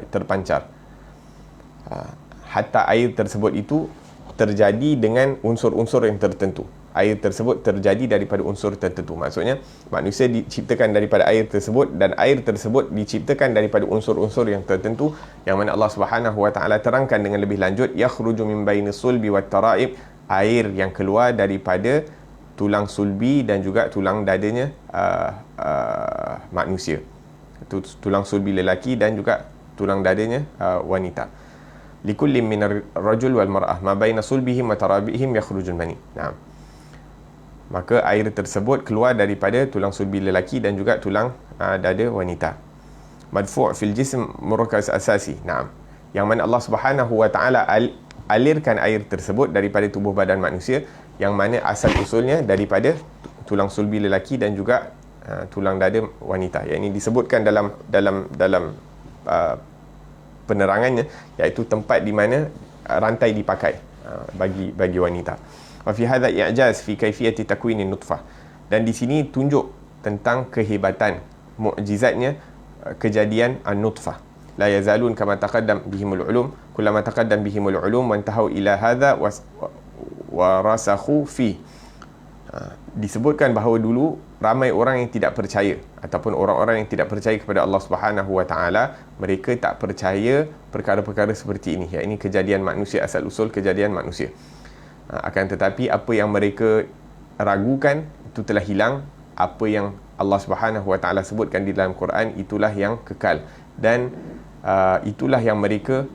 terpancar. Hatta air tersebut itu terjadi dengan unsur-unsur yang tertentu. Air tersebut terjadi daripada unsur tertentu. Maksudnya manusia diciptakan daripada air tersebut, dan air tersebut diciptakan daripada unsur-unsur yang tertentu, yang mana Allah Subhanahu Wa Taala terangkan dengan lebih lanjut, yakhruju min bainis sulbi wat tara'ib. Air yang keluar daripada tulang sulbi dan juga tulang dadanya manusia. Itu tulang sulbi lelaki dan juga tulang dadanya wanita. Likulli minar rajul wal mar'ah ma baina sulbihim wa tarabihim yakhrujul mani. Naam. Maka air tersebut keluar daripada tulang sulbi lelaki dan juga tulang dada wanita. Madfu' fil jism murakkaz asasi. Naam. Yang mana Allah Subhanahu Wa Taala alirkan air tersebut daripada tubuh badan manusia, yang mana asal usulnya daripada tulang sulbi lelaki dan juga tulang dada wanita. Yang ini disebutkan dalam penerangannya, iaitu tempat di mana rantai dipakai bagi wanita. Wa fi hadha i'jaz fi kaifiyati takwinin nutfah. Dan di sini tunjuk tentang kehebatan, mukjizatnya kejadian an-nutfah. La yazalun kama taqaddam bihimul ulum, kullama taqaddam bihimul ulum wa intahu ila hadha wa rasakhu fi. Disebutkan bahawa dulu ramai orang yang tidak percaya, ataupun orang-orang yang tidak percaya kepada Allah Subhanahu wa taala, mereka tak percaya perkara-perkara seperti ini, iaitu kejadian manusia, asal usul kejadian manusia. Akan tetapi apa yang mereka ragukan itu telah hilang. Apa yang Allah Subhanahu wa taala sebutkan di dalam Quran, itulah yang kekal, dan itulah yang mereka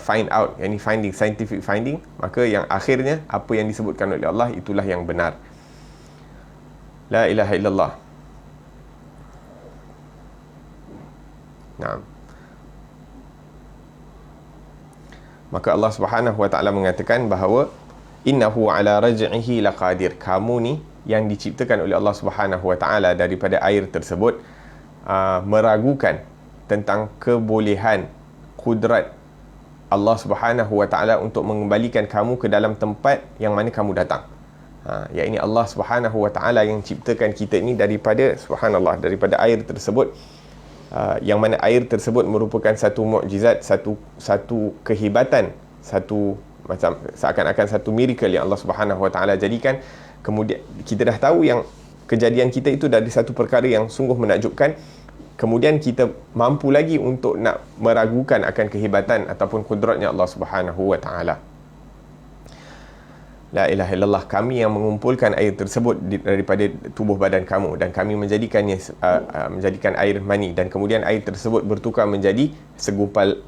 find out, yakni finding, scientific finding. Maka yang akhirnya apa yang disebutkan oleh Allah itulah yang benar. La ilaha illallah. Naam. Maka Allah Subhanahu wa taala mengatakan bahawa innahu ala raj'ihi laqadir. Kamu ni yang diciptakan oleh Allah Subhanahu wa taala daripada air tersebut meragukan tentang kebolehan, kudrat Allah Subhanahu wa taala untuk mengembalikan kamu ke dalam tempat yang mana kamu datang. Iaitu Allah Subhanahu wa taala yang ciptakan kita ini daripada, subhanallah, daripada air tersebut, yang mana air tersebut merupakan satu mukjizat, satu kehebatan, satu macam seakan-akan satu miracle yang Allah Subhanahu wa taala jadikan. Kemudian kita dah tahu yang kejadian kita itu dari satu perkara yang sungguh menakjubkan. Kemudian kita mampu lagi untuk nak meragukan akan kehebatan ataupun kudratnya Allah Subhanahu wa taala. La ilaha illallah. Kami yang mengumpulkan air tersebut daripada tubuh badan kamu, dan kami menjadikannya menjadikan air mani, dan kemudian air tersebut bertukar menjadi segumpal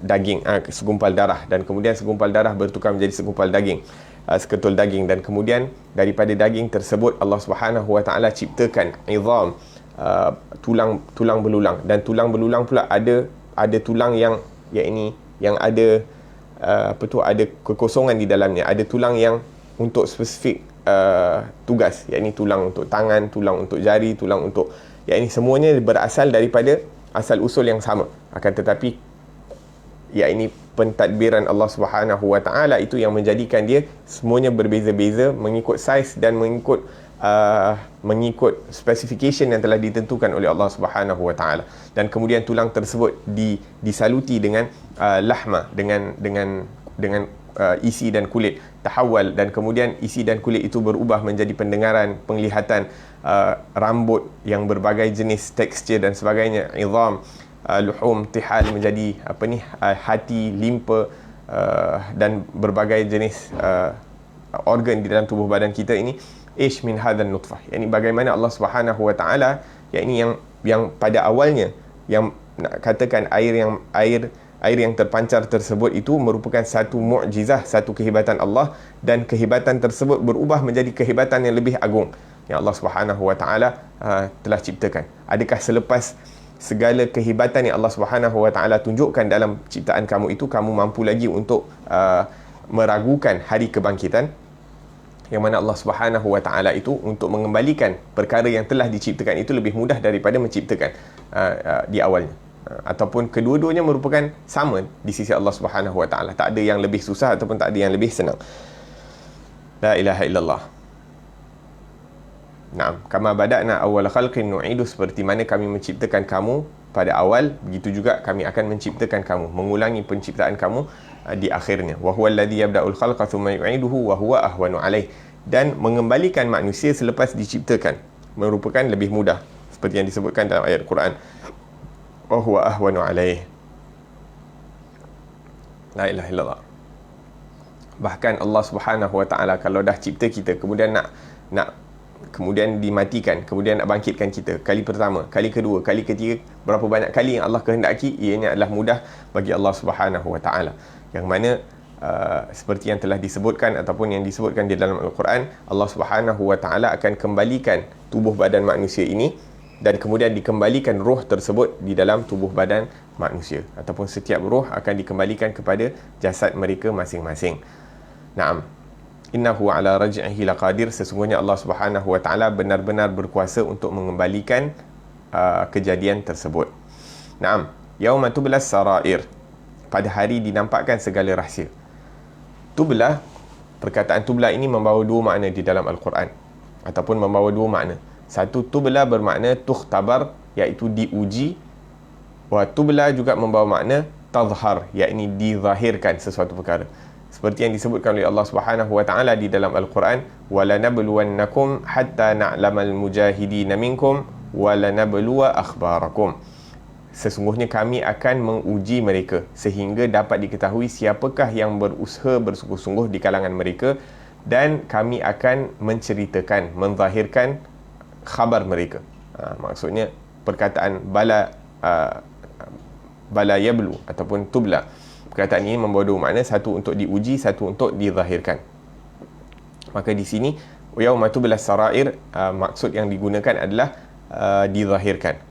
daging, segumpal darah, dan kemudian segumpal darah bertukar menjadi segumpal daging, seketul daging, dan kemudian daripada daging tersebut Allah Subhanahu wa taala ciptakan izam, tulang belulang, dan tulang belulang pula ada tulang yang yang ada ada kekosongan di dalamnya. Ada tulang yang untuk spesifik tugas, iaitu tulang untuk tangan, tulang untuk jari, tulang untuk, semuanya berasal daripada asal usul yang sama. Akan tetapi pentadbiran Allah Subhanahu wa taala itu yang menjadikan dia semuanya berbeza-beza mengikut saiz dan mengikut specification yang telah ditentukan oleh Allah Subhanahu wa taala. Dan kemudian tulang tersebut disaluti dengan lahma, dengan isi dan kulit, tahawal, dan kemudian isi dan kulit itu berubah menjadi pendengaran, penglihatan, rambut yang berbagai jenis, tekstur dan sebagainya, izam, luhum, tihal menjadi hati, limpa, dan berbagai jenis organ di dalam tubuh badan kita ini. Ish min hadan nutfah, bagaimana Allah Subhanahu wa taala, yang pada awalnya, yang nak katakan air yang terpancar tersebut itu merupakan satu mukjizah, satu kehebatan Allah, dan kehebatan tersebut berubah menjadi kehebatan yang lebih agung yang Allah Subhanahu wa taala telah ciptakan. Adakah selepas segala kehebatan yang Allah Subhanahu wa taala tunjukkan dalam ciptaan kamu itu, kamu mampu lagi untuk meragukan hari kebangkitan, yang mana Allah Subhanahu wa taala itu untuk mengembalikan perkara yang telah diciptakan itu lebih mudah daripada menciptakan di awalnya, ataupun kedua-duanya merupakan sama di sisi Allah Subhanahu wa taala. Tak ada yang lebih susah ataupun tak ada yang lebih senang. La ilaha illallah. Naam, kama bada'na awwal khalqin nu'idu, seperti mana kami menciptakan kamu pada awal, begitu juga kami akan menciptakan kamu, mengulangi penciptaan kamu di akhirnya. Wa huwa alladhi yabda'ul khalqa thumma yu'iduhu wa huwa ahwanu alaih. Dan mengembalikan manusia selepas diciptakan merupakan lebih mudah, seperti yang disebutkan dalam ayat Quran, wa huwa ahwanu alaih. La ilaha illallah. Bahkan Allah Subhanahu wa taala kalau dah cipta kita, kemudian kemudian dimatikan, kemudian nak bangkitkan kita, kali pertama, kali kedua, kali ketiga, berapa banyak kali yang Allah kehendaki, ianya adalah mudah bagi Allah Subhanahu wa taala. Yang mana seperti yang telah disebutkan ataupun yang disebutkan di dalam Al-Quran, Allah Subhanahu wa taala akan kembalikan tubuh badan manusia ini, dan kemudian dikembalikan roh tersebut di dalam tubuh badan manusia, ataupun setiap roh akan dikembalikan kepada jasad mereka masing-masing. Naam. Innahu ala raj'ihi laqadir, sesungguhnya Allah Subhanahu wa taala benar-benar berkuasa untuk mengembalikan kejadian tersebut. Naam, yauma tublas sarair, pada hari dinampakkan segala rahsia. Tublah, perkataan tubla ini membawa dua makna di dalam Al-Quran, ataupun membawa dua makna. Satu, tubla bermakna tukhtabar, iaitu diuji. Wa tubla juga membawa makna tazhar, iaitu dizahirkan sesuatu perkara. Seperti yang disebutkan oleh Allah Subhanahu wa taala di dalam Al-Quran, walanabluwannakum hatta na'lamal mujahidin minkum walanabluwa akhbarakum. Sesungguhnya kami akan menguji mereka sehingga dapat diketahui siapakah yang berusaha bersungguh-sungguh di kalangan mereka, dan kami akan menceritakan, menzahirkan khabar mereka. Maksudnya perkataan bala yablu ataupun tubla. Perkataan ini membawa dua makna, satu untuk diuji, satu untuk dizahirkan. Maka di sini yauma tubla sarair, maksud yang digunakan adalah dizahirkan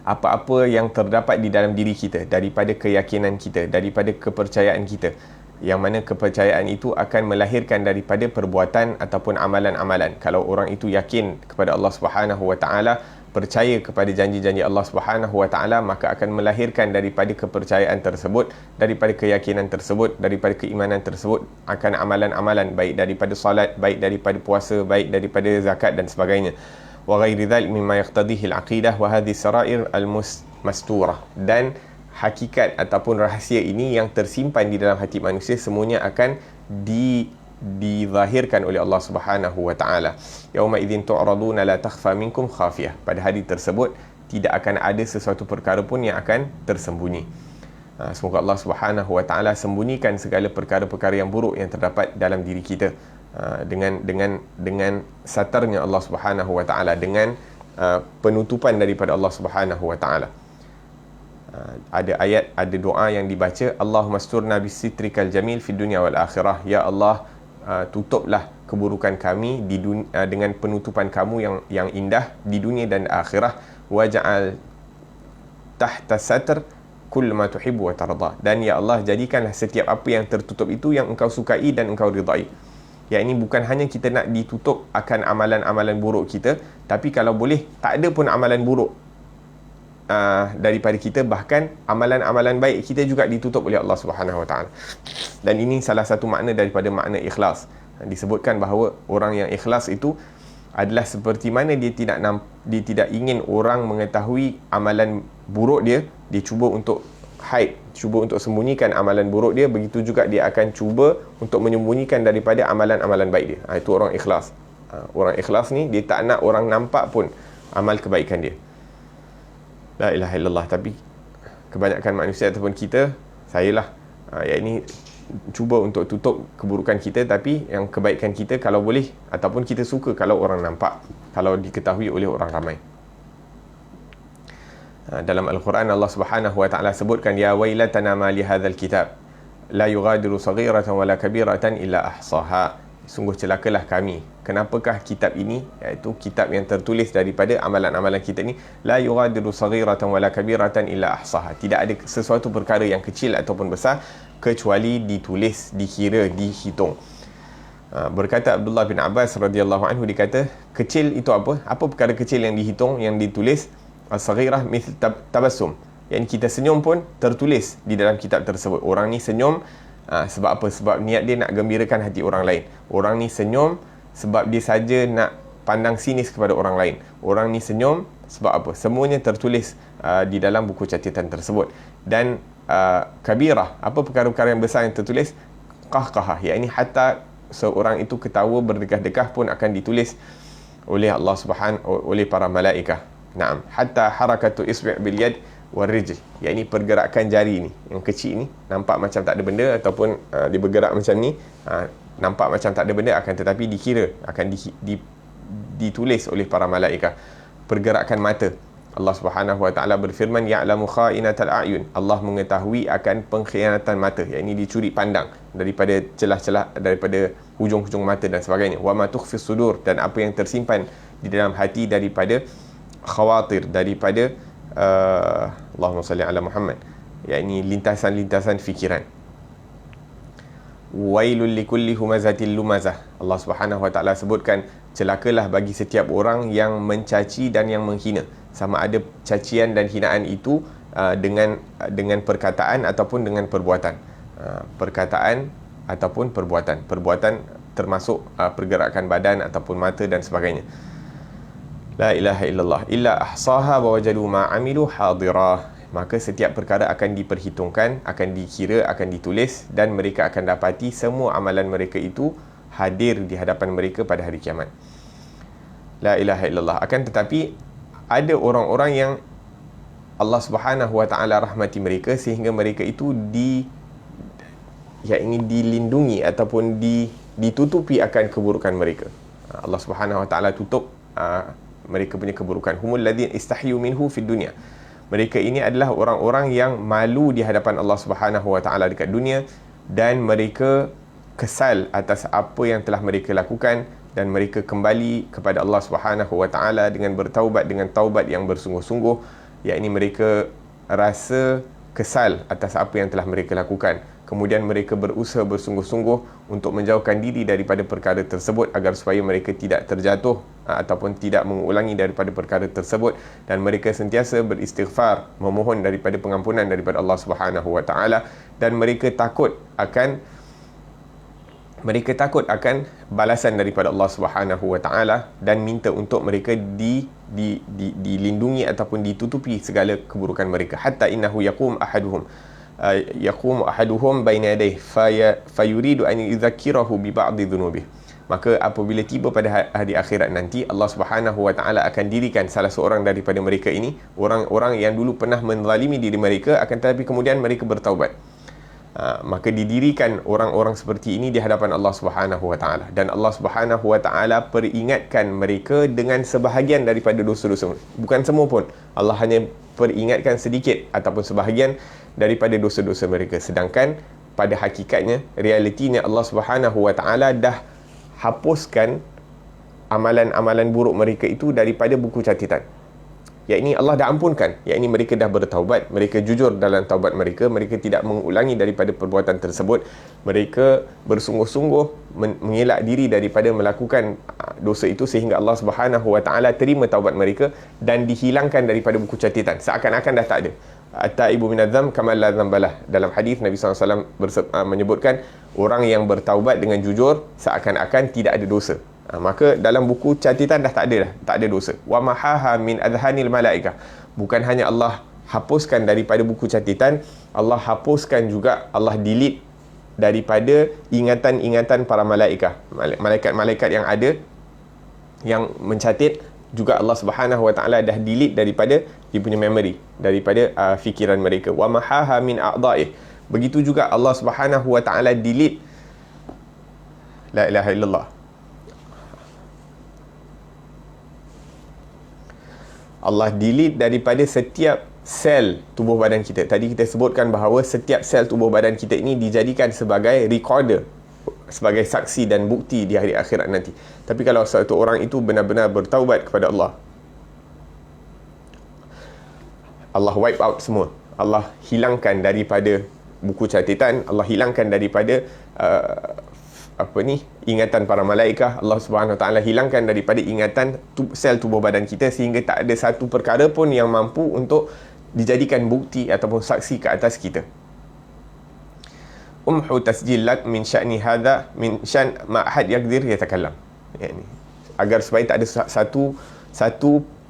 apa-apa yang terdapat di dalam diri kita, daripada keyakinan kita, daripada kepercayaan kita, yang mana kepercayaan itu akan melahirkan daripada perbuatan ataupun amalan-amalan. Kalau orang itu yakin kepada Allah Subhanahu wa taala, percaya kepada janji-janji Allah Subhanahu wa taala, maka akan melahirkan daripada kepercayaan tersebut, daripada keyakinan tersebut, daripada keimanan tersebut akan amalan-amalan, baik daripada salat, baik daripada puasa, baik daripada zakat dan sebagainya. Wa ghairi dzalik mimma yaqtadihi al-aqidah wa hadhihi sarair al-masturah. Dan hakikat ataupun rahsia ini yang tersimpan di dalam hati manusia semuanya akan dizahirkan oleh Allah Subhanahu wa taala. Yauma idzin tu'raduna la takhfa minkum khafiyah. Pada hari tersebut tidak akan ada sesuatu perkara pun yang akan tersembunyi. Semoga Allah Subhanahu wa taala sembunyikan segala perkara-perkara yang buruk yang terdapat dalam diri kita, dengan satarnya Allah Subhanahu wa taala, dengan penutupan daripada Allah Subhanahu wa taala. Ada ayat, ada doa yang dibaca, Allahumma asturna bisitrikal jamil fid dunya wal akhirah. Ya Allah, tutuplah keburukan kami di dengan penutupan kamu yang indah di dunia dan akhirat. Waj'al tahta satr kull ma tuhibbu wa tarda. Dan ya Allah, jadikanlah setiap apa yang tertutup itu yang engkau sukai dan engkau ridai. Yang ini bukan hanya kita nak ditutup akan amalan-amalan buruk kita, tapi kalau boleh tak ada pun amalan buruk daripada kita, bahkan amalan-amalan baik kita juga ditutup oleh Allah Subhanahu wa taala. Dan ini salah satu makna daripada makna ikhlas. Disebutkan bahawa orang yang ikhlas itu adalah seperti mana dia tidak ingin orang mengetahui amalan buruk dia cuba untuk hide, cuba untuk sembunyikan amalan buruk dia, begitu juga dia akan cuba untuk menyembunyikan daripada amalan-amalan baik dia. Itu orang ikhlas. Orang ikhlas ni dia tak nak orang nampak pun amal kebaikan dia. La ilaha illallah. Tapi kebanyakan manusia ataupun kita, saya lah, yang ini cuba untuk tutup keburukan kita, tapi yang kebaikan kita kalau boleh, ataupun kita suka kalau orang nampak, kalau diketahui oleh orang ramai. Dalam Al-Quran Allah Subhanahu wa taala sebutkan, ya wailatana ma li hadzal kitab la yughadiru saghiratan wala kabiratan illa ahsaha. Sungguh celakalah kami, kenapakah kitab ini, iaitu kitab yang tertulis daripada amalan-amalan kita ni, la yughadiru saghiratan wala kabiratan illa ahsaha, tidak ada sesuatu perkara yang kecil ataupun besar kecuali ditulis, dikira, dihitung. Berkata Abdullah bin Abbas radhiyallahu anhu, dikata kecil itu apa perkara kecil yang dihitung, yang ditulis? As-saghirah mithl tabassum, yang kita senyum pun tertulis di dalam kitab tersebut. Orang ni senyum sebab apa? Sebab niat dia nak gembirakan hati orang lain. Orang ni senyum sebab dia saja nak pandang sinis kepada orang lain. Orang ni senyum sebab apa? Semuanya tertulis di dalam buku catatan tersebut. Dan kabirah, apa perkara-perkara yang besar yang tertulis? Qahqahah, yakni hatta seorang itu ketawa berdekah-dekah pun akan ditulis oleh Allah Subhanahu, oleh para malaikat. Naam, hatta harakatu isbi' bil yad wal rijl, yakni pergerakan jari ni yang kecil ni, nampak macam tak ada benda, ataupun dia bergerak macam ni, nampak macam tak ada benda, akan tetapi dikira, akan ditulis oleh para malaikat. Pergerakan mata, Allah Subhanahu wa taala berfirman, ya'lamu kha'inatal a'yun, Allah mengetahui akan pengkhianatan mata, yakni dicuri pandang daripada celah-celah, daripada hujung-hujung mata dan sebagainya. Wa ma tukhfis sudur, dan apa yang tersimpan di dalam hati daripada khawatir, daripada Allahumma salli ala Muhammad, yakni lintasan-lintasan fikiran. Wailul likulli humazatil lumazah, Allah Subhanahu wa taala sebutkan, celakalah bagi setiap orang yang mencaci dan yang menghina. Sama ada cacian dan hinaan itu dengan perkataan ataupun dengan perbuatan. Perkataan ataupun perbuatan. Perbuatan termasuk pergerakan badan ataupun mata dan sebagainya. La ilaha illallah illa ahsaha wa wajadu ma amilu hadirah. Maka setiap perkara akan diperhitungkan, akan dikira, akan ditulis, dan mereka akan dapati semua amalan mereka itu hadir di hadapan mereka pada hari kiamat. La ilaha illallah. Akan tetapi ada orang-orang yang Allah Subhanahu wa taala rahmati mereka sehingga mereka itu ingin dilindungi ataupun ditutupi akan keburukan mereka. Allah Subhanahu wa taala tutup mereka punya keburukan. Humul ladzina istahyu minhu fid dunya. Mereka ini adalah orang-orang yang malu di hadapan Allah Subhanahu wa taala dekat dunia, dan mereka kesal atas apa yang telah mereka lakukan, dan mereka kembali kepada Allah Subhanahu wa taala dengan bertaubat, dengan taubat yang bersungguh-sungguh, yakni mereka rasa kesal atas apa yang telah mereka lakukan. Kemudian mereka berusaha bersungguh-sungguh untuk menjauhkan diri daripada perkara tersebut agar supaya mereka tidak terjatuh ataupun tidak mengulangi daripada perkara tersebut, dan mereka sentiasa beristighfar, memohon daripada pengampunan daripada Allah Subhanahu wa taala, dan mereka takut akan balasan daripada Allah Subhanahu wa taala, dan minta untuk mereka dilindungi ataupun ditutupi segala keburukan mereka. Hatta innahu yaqumu ahaduhum baina yadayhi fayuridu an yudzakkirahu bi ba'dhi dhunubihi. Maka apabila tiba pada hari akhirat nanti, Allah Subhanahu wa taala akan dirikan salah seorang daripada mereka ini, orang-orang yang dulu pernah menzalimi diri mereka, akan tetapi kemudian mereka bertaubat. Maka didirikan orang-orang seperti ini di hadapan Allah Subhanahu wa taala, dan Allah Subhanahu wa taala peringatkan mereka dengan sebahagian daripada dosa-dosa. Bukan semua pun, Allah hanya peringatkan sedikit ataupun sebahagian daripada dosa-dosa mereka. Sedangkan pada hakikatnya, realitinya Allah Subhanahu wa taala dah hapuskan amalan-amalan buruk mereka itu daripada buku catatan. Yakni Allah dah ampunkan, yakni mereka dah bertaubat, mereka jujur dalam taubat mereka, mereka tidak mengulangi daripada perbuatan tersebut, mereka bersungguh-sungguh mengelak diri daripada melakukan dosa itu, sehingga Allah Subhanahu wa taala terima taubat mereka dan dihilangkan daripada buku catatan, seakan-akan dah tak ada. At-taibu minadz-dzam kama la dzambalah. Dalam hadis Nabi SAW menyebutkan, orang yang bertaubat dengan jujur seakan-akan tidak ada dosa. Maka dalam buku catatan dah tak ada dosa. Wa mahaha min adhanil malaikah. Bukan hanya Allah hapuskan daripada buku catatan, Allah hapuskan juga, Allah delete daripada ingatan-ingatan para malaikat. Malaikat-malaikat yang ada yang mencatat juga Allah Subhanahu wa taala dah delete daripada dia punya memory, daripada fikiran mereka. Wa mahaha min a'dha'ih. Begitu juga Allah Subhanahu wa taala delete, la ilaha illallah, Allah delete daripada setiap sel tubuh badan kita. Tadi kita sebutkan bahawa setiap sel tubuh badan kita ini dijadikan sebagai recorder, sebagai saksi dan bukti di hari akhirat nanti. Tapi kalau satu orang itu benar-benar bertaubat kepada Allah, Allah wipe out semua. Allah hilangkan daripada buku catatan, Allah hilangkan daripada ingatan para malaikat. Allah Subhanahu Wa Taala hilangkan daripada ingatan sel tubuh badan kita, sehingga tak ada satu perkara pun yang mampu untuk dijadikan bukti ataupun saksi ke atas kita. Umhu tasjil lak min sya'ni hadha min syan ma ahad yaqdir yatakallam. Yani agar supaya tak ada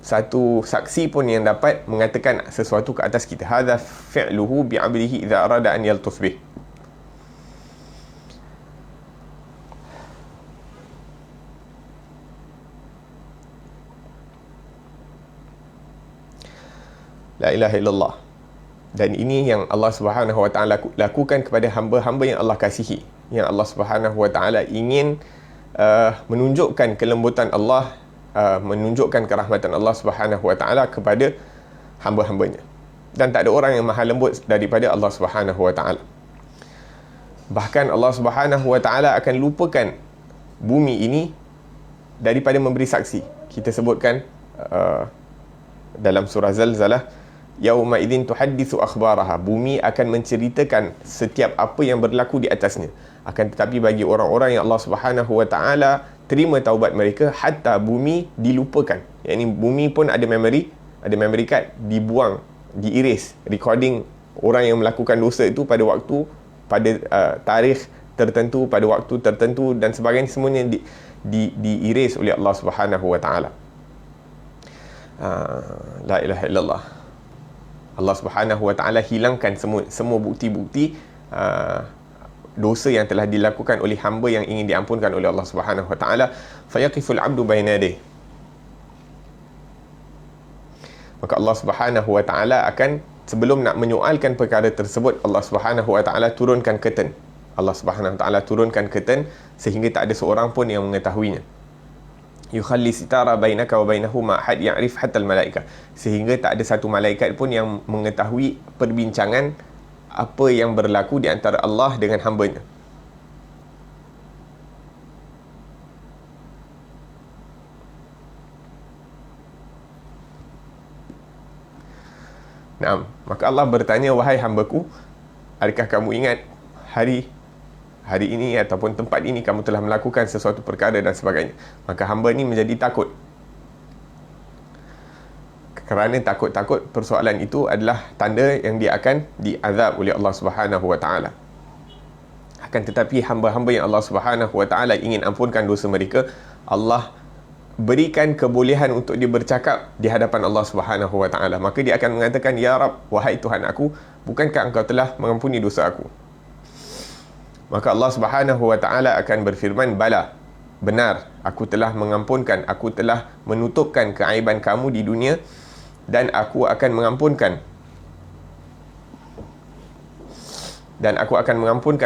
satu saksi pun yang dapat mengatakan sesuatu ke atas kita. Hadha fi'luhu bi'abdihi idza arada an yaltuf bih. La ilaha illallah. Dan ini yang Allah Subhanahu wa taala lakukan kepada hamba-hamba yang Allah kasihi, yang Allah Subhanahu wa taala ingin menunjukkan kelembutan Allah, menunjukkan kerahmatan Allah Subhanahu wa taala kepada hamba-hambanya. Dan tak ada orang yang maha lembut daripada Allah Subhanahu wa taala. Bahkan Allah Subhanahu wa taala akan lupakan bumi ini daripada memberi saksi. Kita sebutkan dalam surah Zalzalah, yauma idzin tuhadditsu akhbaraha. Bumi akan menceritakan setiap apa yang berlaku di atasnya. Akan tetapi bagi orang-orang yang Allah Subhanahu wa taala terima taubat mereka, hatta bumi dilupakan. Yakni bumi pun ada memory card, dibuang, diiris recording orang yang melakukan dosa itu pada waktu, pada tarikh tertentu pada waktu tertentu dan sebagainya, semuanya di-erase oleh Allah Subhanahu wa taala. La ilaha illallah. Allah Subhanahu wa taala hilangkan semua bukti-bukti dosa yang telah dilakukan oleh hamba yang ingin diampunkan oleh Allah Subhanahu wa taala. Fayaqiful 'abdu baina yadayhi. Maka Allah Subhanahu wa taala akan, sebelum nak menyoalkan perkara tersebut, Allah Subhanahu wa taala turunkan curtain. Allah Subhanahu wa taala turunkan curtain sehingga tak ada seorang pun yang mengetahuinya. Yukhalli sitara bainaka wa bainahu ma ahad ya'rif hatta al-malaikah. Sehingga tak ada satu malaikat pun yang mengetahui perbincangan apa yang berlaku di antara Allah dengan hamba-Nya. Naam, maka Allah bertanya, wahai hamba-Ku, adakah kamu ingat hari ini ataupun tempat ini kamu telah melakukan sesuatu perkara dan sebagainya. Maka hamba ni menjadi takut. Kerana takut persoalan itu adalah tanda yang dia akan diazab oleh Allah Subhanahu wa taala. Akan tetapi hamba-hamba yang Allah Subhanahu wa taala ingin ampunkan dosa mereka, Allah berikan kebolehan untuk dia bercakap di hadapan Allah Subhanahu wa taala. Maka dia akan mengatakan, ya Rab, wahai Tuhan aku, bukankah engkau telah mengampuni dosa aku? Maka Allah Subhanahu wa taala akan berfirman, bala, benar, aku telah mengampunkan, aku telah menutupkan keaiban kamu di dunia dan aku akan mengampunkan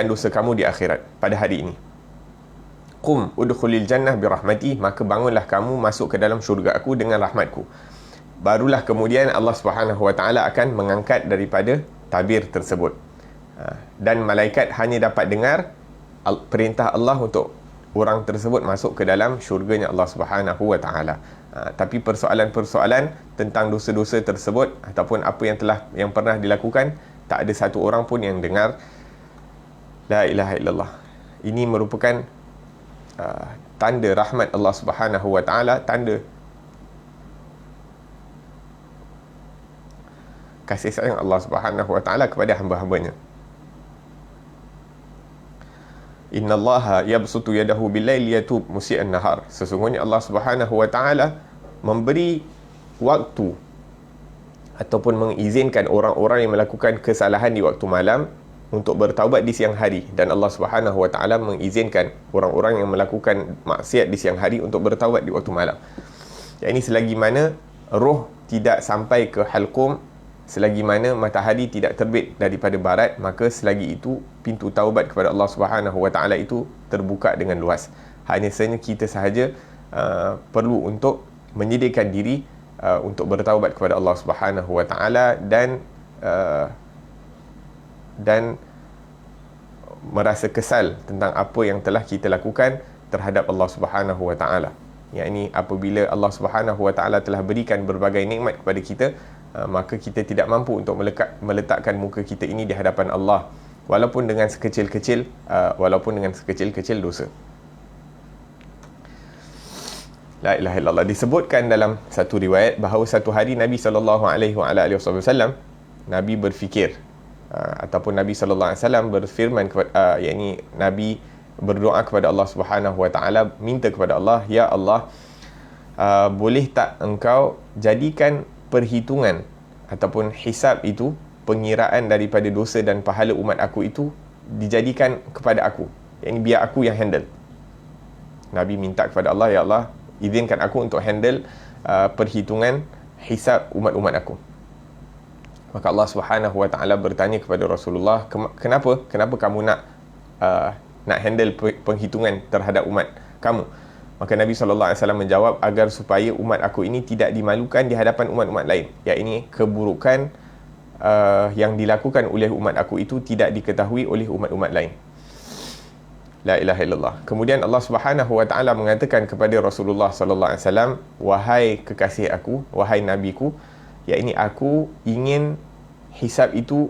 dosa kamu di akhirat pada hari ini. Qum udkhulil jannah birahmati, maka bangunlah kamu masuk ke dalam syurga aku dengan rahmatku. Barulah kemudian Allah Subhanahu wa taala akan mengangkat daripada tabir tersebut. Dan malaikat hanya dapat dengar perintah Allah untuk orang tersebut masuk ke dalam syurganya Allah Subhanahu wa taala. Tapi persoalan-persoalan tentang dosa-dosa tersebut ataupun apa yang pernah dilakukan, tak ada satu orang pun yang dengar. La ilaha illallah. Ini merupakan tanda rahmat Allah Subhanahu wa taala, tanda kasih sayang Allah Subhanahu wa taala kepada hamba-hambanya. Innallaha yabsutu yadahu bil-laili yatub musii'an nahar. Sesungguhnya Allah Subhanahu wa taala memberi waktu ataupun mengizinkan orang-orang yang melakukan kesalahan di waktu malam untuk bertaubat di siang hari, dan Allah Subhanahu wa taala mengizinkan orang-orang yang melakukan maksiat di siang hari untuk bertaubat di waktu malam. Yang ini selagi mana roh tidak sampai ke halqum, selagi mana matahari tidak terbit daripada barat, maka selagi itu pintu taubat kepada Allah Subhanahu wa taala itu terbuka dengan luas. Hanya saja kita sahaja perlu untuk menyediakan diri untuk bertaubat kepada Allah Subhanahu wa taala dan merasa kesal tentang apa yang telah kita lakukan terhadap Allah Subhanahu wa taala. Yang ini apabila Allah Subhanahu wa taala telah berikan berbagai nikmat kepada kita, maka kita tidak mampu untuk meletakkan muka kita ini di hadapan Allah walaupun dengan sekecil-kecil dosa. La ilaha illallah. Disebutkan dalam satu riwayat bahawa satu hari Nabi SAW Nabi berfikir ataupun Nabi SAW berfirman yakni Nabi berdoa kepada Allah Subhanahu wa taala, minta kepada Allah, ya Allah, boleh tak engkau jadikan perhitungan ataupun hisab itu, pengiraan daripada dosa dan pahala umat aku itu dijadikan kepada aku, yakni biar aku yang handle. Nabi minta kepada Allah, ya Allah, izinkan aku untuk handle perhitungan hisab umat-umat aku. Maka Allah Subhanahu wa taala bertanya kepada Rasulullah, kenapa kamu nak handle penghitungan terhadap umat kamu? Maka Nabi SAW menjawab, agar supaya umat aku ini tidak dimalukan di hadapan umat-umat lain. Yakni keburukan yang dilakukan oleh umat aku itu tidak diketahui oleh umat-umat lain. La ilaha illallah. Kemudian Allah Subhanahu wa taala mengatakan kepada Rasulullah SAW, wahai kekasih aku, wahai nabiku, yakni aku ingin hisab itu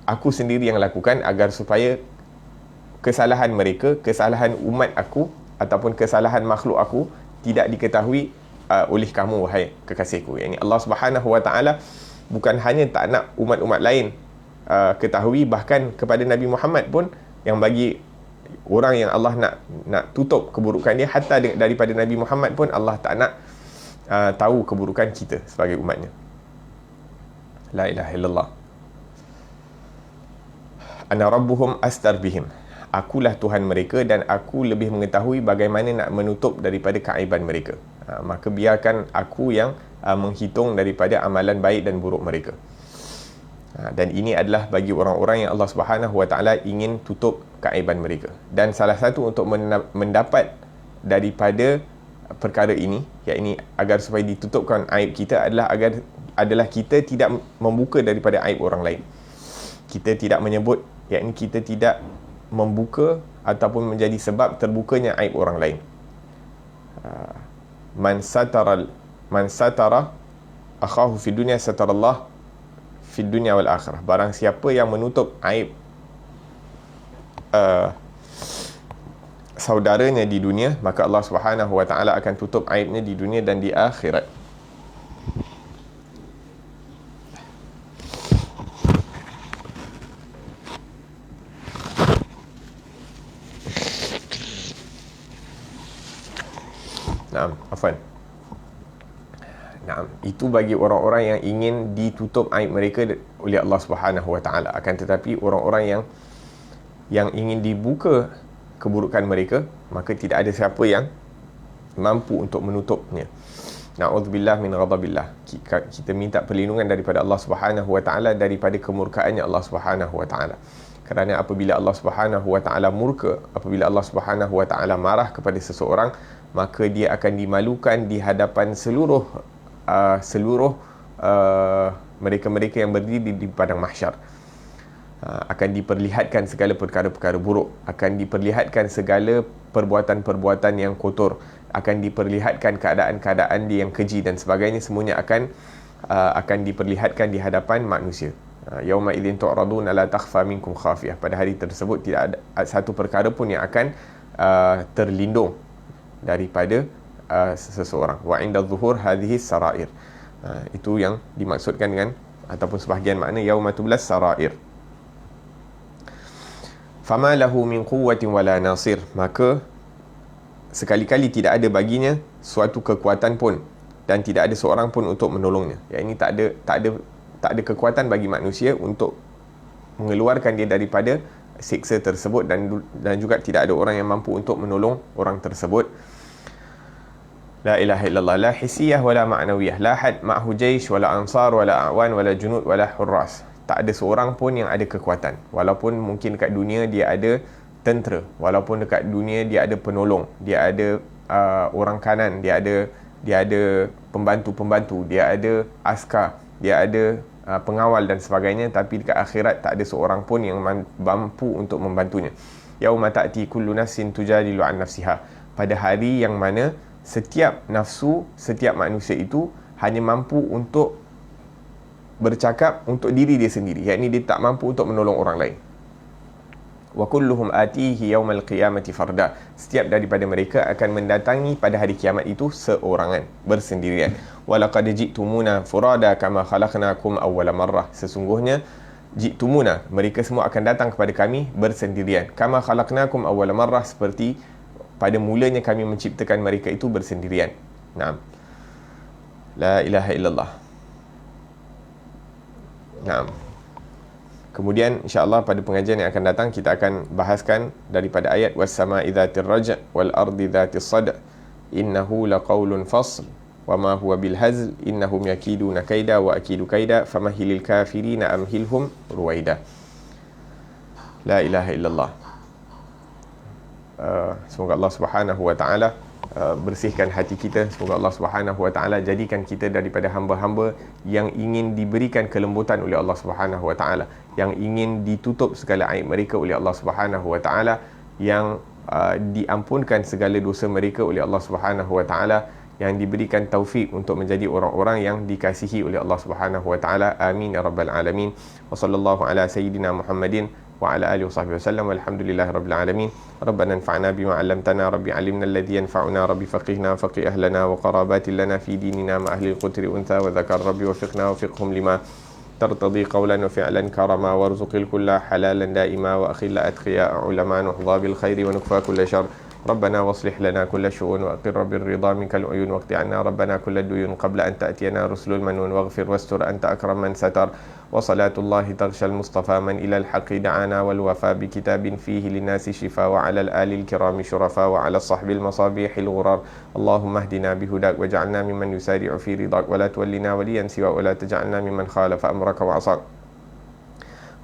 aku sendiri yang lakukan, agar supaya kesalahan mereka, kesalahan umat aku ataupun kesalahan makhluk aku tidak diketahui oleh kamu, wahai kekasihku. Yakni Allah Subhanahu wa taala bukan hanya tak nak umat-umat lain ketahui, bahkan kepada Nabi Muhammad pun yang bagi orang yang Allah nak tutup keburukan dia, hatta daripada Nabi Muhammad pun Allah tak nak tahu keburukan kita sebagai umatnya. La ilaha illallah. Ana rabbuhum astar bihim. Akulah Tuhan mereka dan aku lebih mengetahui bagaimana nak menutup daripada keaiban mereka. Maka biarkan aku yang menghitung daripada amalan baik dan buruk mereka. Dan ini adalah bagi orang-orang yang Allah Subhanahu Wa Taala ingin tutup keaiban mereka. Dan salah satu untuk mendapat daripada perkara ini, yakni agar supaya ditutupkan aib kita, adalah kita tidak membuka daripada aib orang lain. Kita tidak menyebut, yakni kita tidak membuka ataupun menjadi sebab terbukanya aib orang lain. Man satara akhahu fi dunya satarallah fi dunya wal akhirah. Barang siapa yang menutup aib saudaranya di dunia, maka Allah Subhanahu Wa Taala akan tutup aibnya di dunia dan di akhirat. Naam, afwan. Naam, itu bagi orang-orang yang ingin ditutup aib mereka oleh Allah Subhanahu Wa Taala. Akan tetapi orang-orang yang ingin dibuka keburukan mereka, maka tidak ada siapa yang mampu untuk menutupnya. Na'udzubillah min ghadabillah. Kita minta perlindungan daripada Allah Subhanahu Wa Taala daripada kemurkaannya Allah Subhanahu Wa Taala. Kerana apabila Allah Subhanahu Wa Taala murka, apabila Allah Subhanahu Wa Taala marah kepada seseorang, maka dia akan dimalukan di hadapan seluruh mereka-mereka yang berdiri di padang mahsyar. Akan diperlihatkan segala perkara-perkara buruk, akan diperlihatkan segala perbuatan-perbuatan yang kotor, akan diperlihatkan keadaan-keadaan dia yang keji dan sebagainya. Semuanya akan diperlihatkan di hadapan manusia. Yauma idzin tu'radun la takhfa minkum khafiyah. Pada hari tersebut tidak ada satu perkara pun yang akan terlindung daripada seseorang. Wa inda zuhur hadhihi sarair. Itu yang dimaksudkan dengan, ataupun sebahagian makna yauma tublas sarair. Fama lahu min quwwatin wala nasir. Maka sekali-kali tidak ada baginya suatu kekuatan pun dan tidak ada seorang pun untuk menolongnya. Ini tak ada kekuatan bagi manusia untuk mengeluarkan dia daripada siksa tersebut, dan juga tidak ada orang yang mampu untuk menolong orang tersebut. La ilaha illallah. La hisiyah wala ma'nawiyah. La had ma'hu jaysh wala ansar wala a'wan wala junud wala hurras. Tak ada seorang pun yang ada kekuatan. Walaupun mungkin dekat dunia dia ada tentera, walaupun dekat dunia dia ada penolong, dia ada orang kanan, dia ada pembantu-pembantu, dia ada askar, dia ada pengawal dan sebagainya, tapi dekat akhirat tak ada seorang pun yang mampu untuk membantunya. Yauma ta'ti kullu nafsin tujadilu an nafsiha. Pada hari yang mana setiap nafsu, setiap manusia itu hanya mampu untuk bercakap untuk diri dia sendiri, yakni dia tak mampu untuk menolong orang lain. Wa kulluhum atihi yaumal qiyamati farda. Setiap daripada mereka akan mendatangi pada hari kiamat itu seorangan, bersendirian. Wa laqad ji'tumuna furada kama khalaqnakum awwala marrah. Sesungguhnya ji'tumuna, mereka semua akan datang kepada kami bersendirian. Kama khalaqnakum awwala marrah, seperti pada mulanya kami menciptakan mereka itu bersendirian. Naam. La ilaha illallah. Naam. Kemudian insya-Allah pada pengajian yang akan datang kita akan bahaskan daripada ayat was-sama'i dzatir raj' wal ardi dzatis sad' innahu laqaulun fasl wa ma huwa bil hazl innahum yakiduna kaida wa akidu kaida famahilil kafirina amhilhum ruwaida. La ilaha illallah. Semoga Allah Subhanahu Wa Taala bersihkan hati kita. Semoga Allah Subhanahu Wa Taala jadikan kita daripada hamba-hamba yang ingin diberikan kelembutan oleh Allah Subhanahu Wa Taala, yang ingin ditutup segala aib mereka oleh Allah Subhanahu Wa Taala, yang diampunkan segala dosa mereka oleh Allah Subhanahu Wa Taala, yang diberikan taufik untuk menjadi orang-orang yang dikasihi oleh Allah Subhanahu Wa Taala. Amin ya rabbal alamin. Wa sallallahu ala sayyidina Muhammadin wa ala alihi wasahbihi wasallam. Walhamdulillahi rabbil alamin. Rabbana anfa'na bima 'allamtana, rabbi 'allimna alladhi yanfa'una, rabbi faqihna faqih ahlana wa qarabatin lana fi dinina ma ahli al-qutri untha wa dhakar, rabbi wafiqna wafiqhum lima ترتضي قولا وفعلا كرما وارزق الكل حلالا دائما وأخل أتقياء علماء نحظى بالخير ونكفى كل شر ربنا واصلح لنا كل شؤون وأقر بالرضا منك العيون واقض عنا ربنا كل الديون قبل أن تأتينا رسل المنون واغفر واستر أنت أكرم من ستر وصلاة الله تغشى المصطفى من إلى الحق دعانا والوفاء بكتاب فيه للناس شفاء وعلى الآل الكرام شرفاء وعلى الصحب المصابيح الغرار اللهم اهدنا بهداك واجعلنا ممن يسارع في رضاك ولا تولنا وليا سواك ولا تجعلنا ممن خالف أمرك وعصاك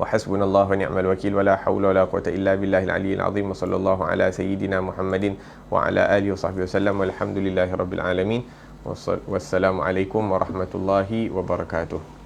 وحسبنا الله ونعم الوكيل ولا حول ولا قوة إلا بالله العلي العظيم وصلى الله على سيدنا محمد وعلى آله وصحبه وسلم والحمد لله رب العالمين والسلام عليكم ورحمة الله وبركاته.